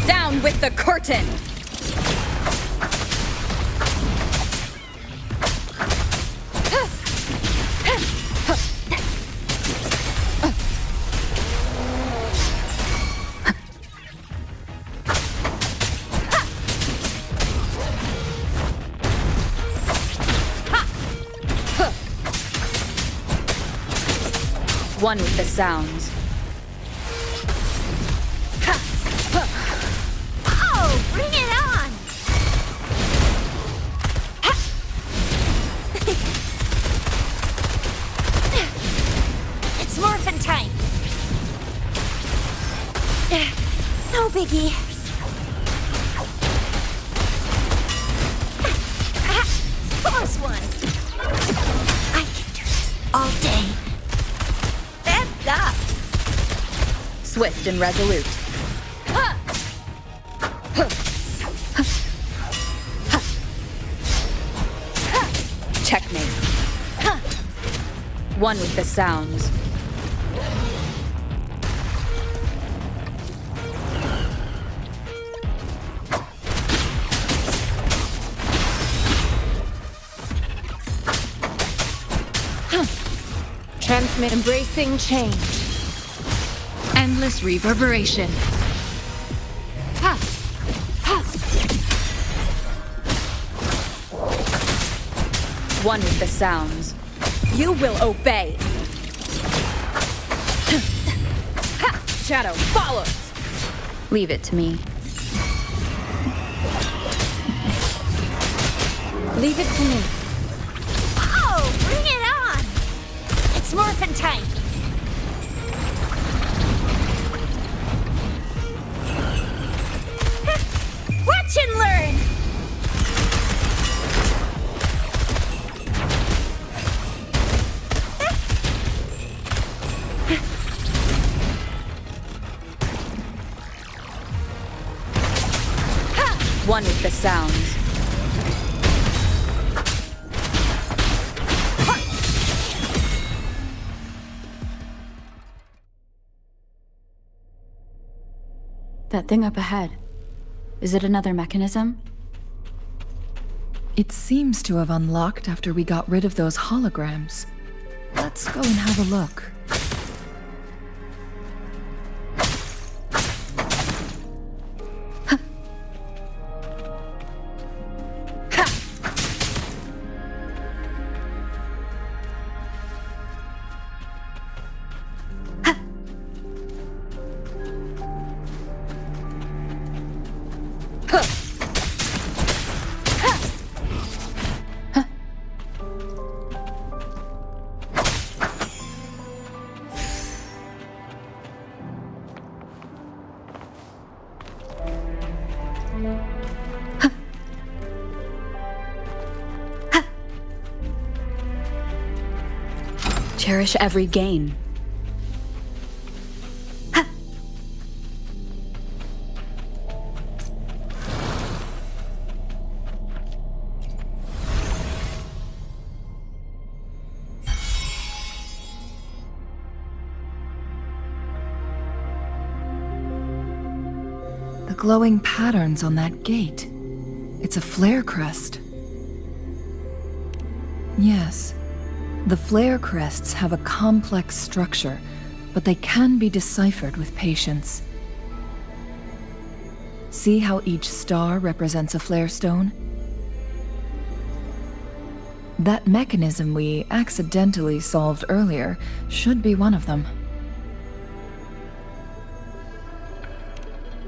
Down with the curtain! One with the sounds. Oh, bring it on! It's morphin' time. No biggie. Close one. I can do this all day. That's up. Swift and resolute. Checkmate. One with the sounds. Transmit embracing change. Endless reverberation. Ha! Ha! One with the sounds. You will obey. Shadow follows. Leave it to me. Leave it to me. Oh, bring it on! It's morphin' time. Watch and learn! One with the sounds. That thing up ahead. Is it another mechanism? It seems to have unlocked after we got rid of those holograms. Let's go and have a look. Cherish every gain. The glowing patterns on that gate. It's a flare crest. Yes, the flare crests have a complex structure, but they can be deciphered with patience. See how each star represents a flare stone? That mechanism we accidentally solved earlier should be one of them.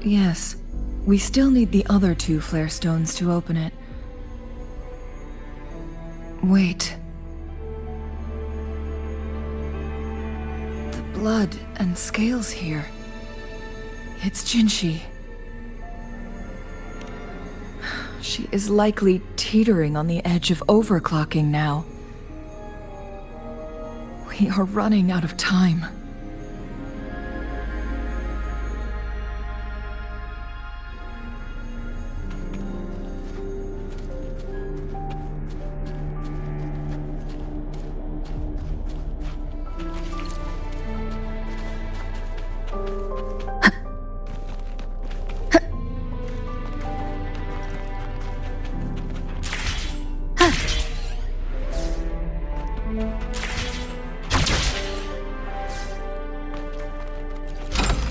Yes, we still need the other 2 flare stones to open it. Wait. The blood and scales here. It's Jinshi. She is likely teetering on the edge of overclocking now. We are running out of time.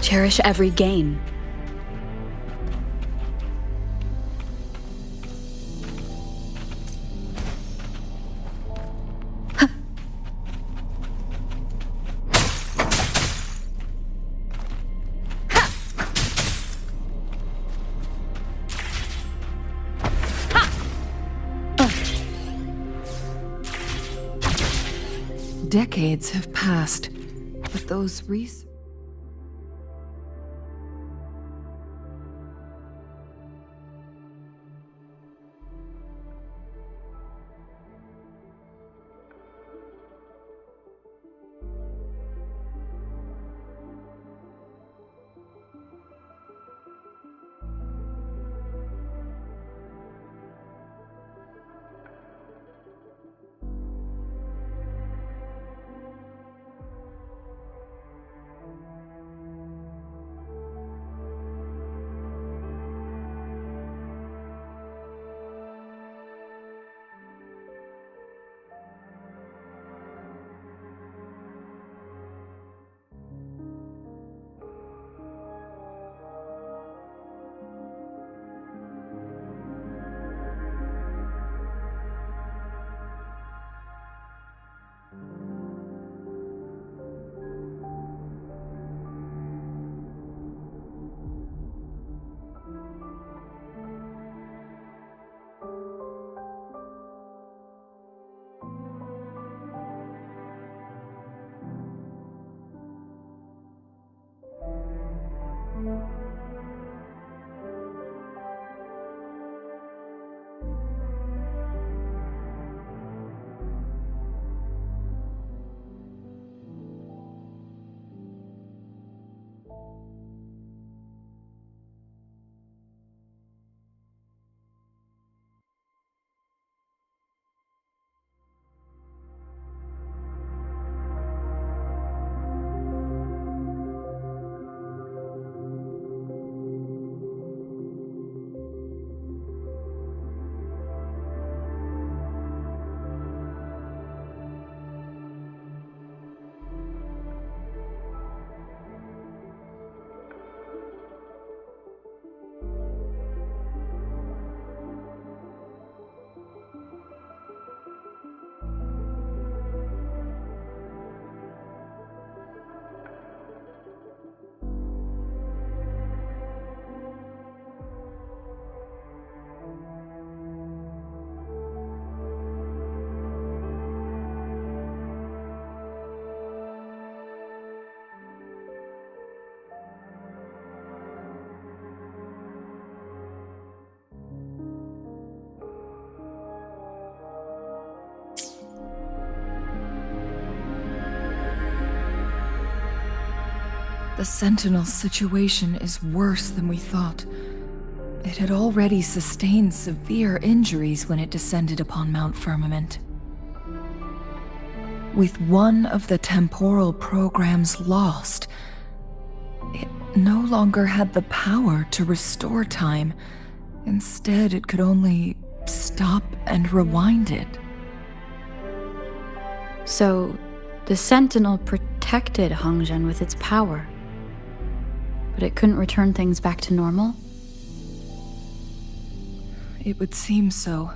Cherish every gain. Decades have passed, but those The Sentinel's situation is worse than we thought. It had already sustained severe injuries when it descended upon Mount Firmament. With one of the temporal programs lost, it no longer had the power to restore time. Instead, it could only stop and rewind it. So, the Sentinel protected Hongzhen with its power, but it couldn't return things back to normal? It would seem so.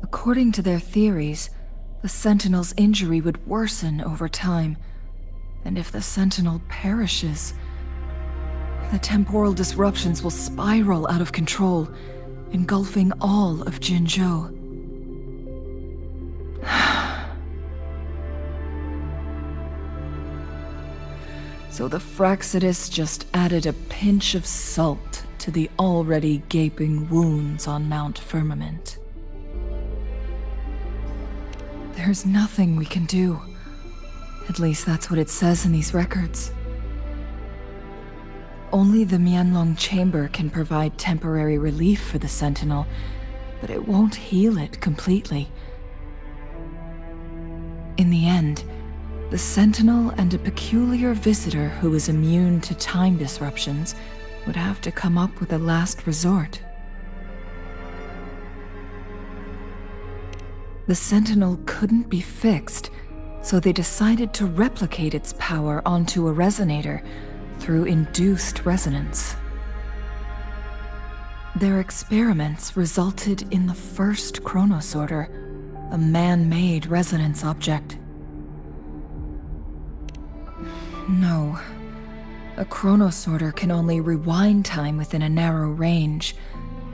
According to their theories, the Sentinel's injury would worsen over time, and if the Sentinel perishes, the temporal disruptions will spiral out of control, engulfing all of Jinzhou. So the Fraxidus just added a pinch of salt to the already gaping wounds on Mount Firmament. There's nothing we can do. At least that's what it says in these records. Only the Mianlong Chamber can provide temporary relief for the Sentinel, but it won't heal it completely. In the end, the Sentinel and a peculiar visitor who is immune to time disruptions would have to come up with a last resort. The Sentinel couldn't be fixed, so they decided to replicate its power onto a resonator through induced resonance. Their experiments resulted in the first chronosorter, a man-made resonance object. No. A chronosorter can only rewind time within a narrow range.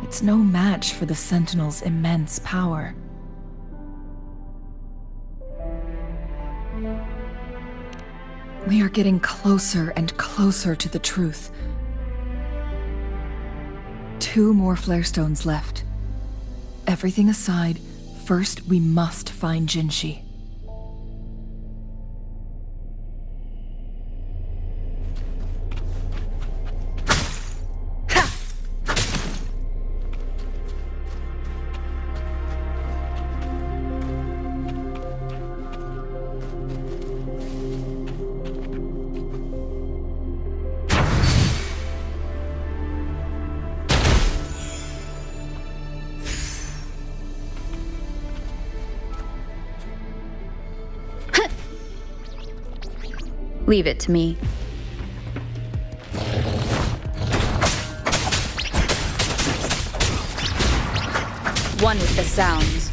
It's no match for the Sentinel's immense power. We are getting closer and closer to the truth. 2 more flare stones left. Everything aside, first we must find Jinshi. Leave it to me. One with the sounds.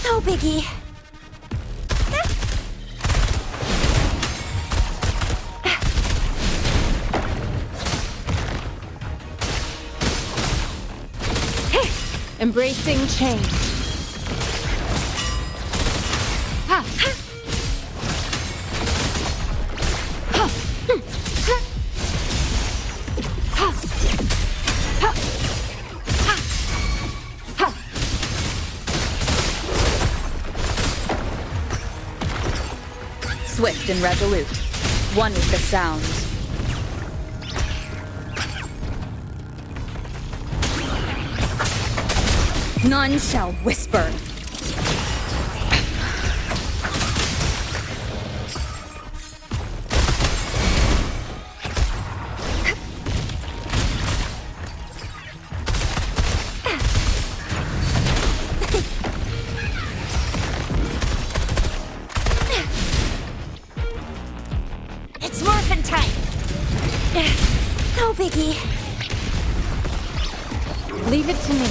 No biggie. Embracing change. Swift and resolute. One with the sounds. None shall whisper. It's morphin' time. No biggie. Leave it to me.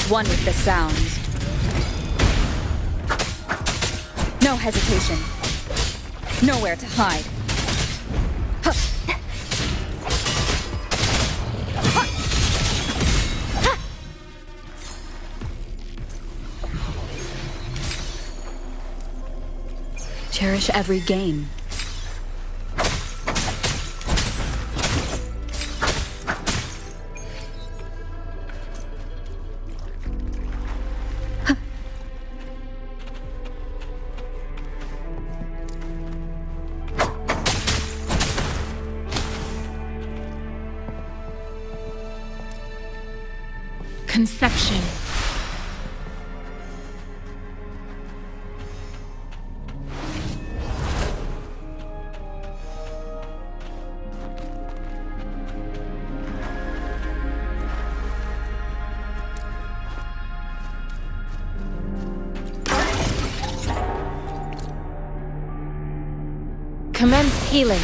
One with the sounds. No hesitation. Nowhere to hide. Cherish every game. conception. Commence healing.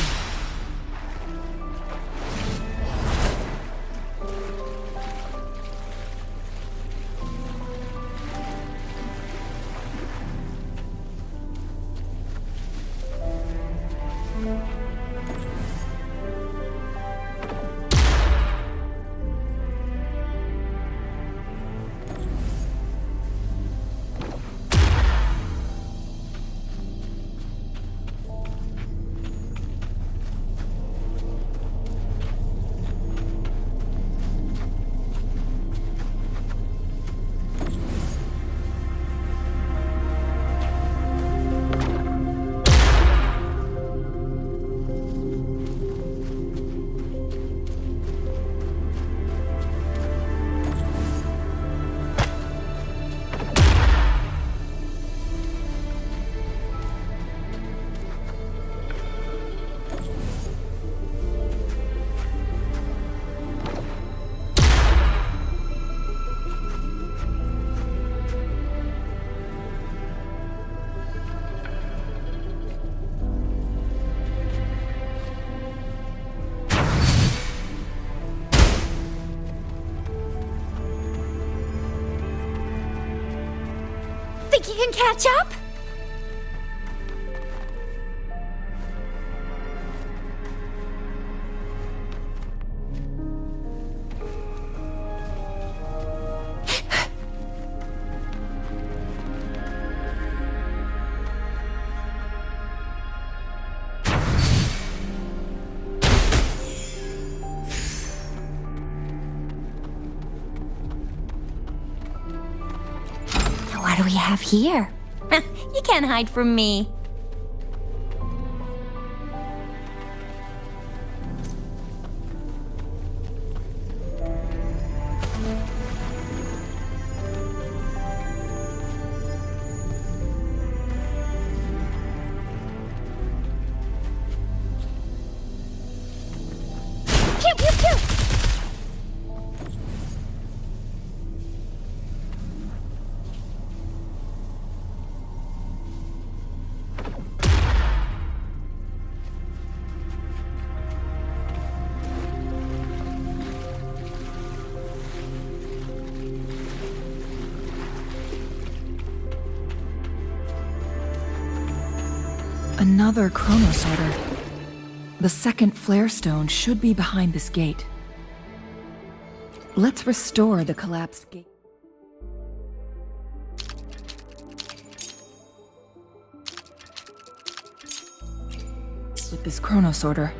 Think you can catch up? What do we have here? You can't hide from me. Pew, pew, pew. Another Chronos Order. The second flare stone should be behind this gate. Let's restore the collapsed gate. With this Chronos Order,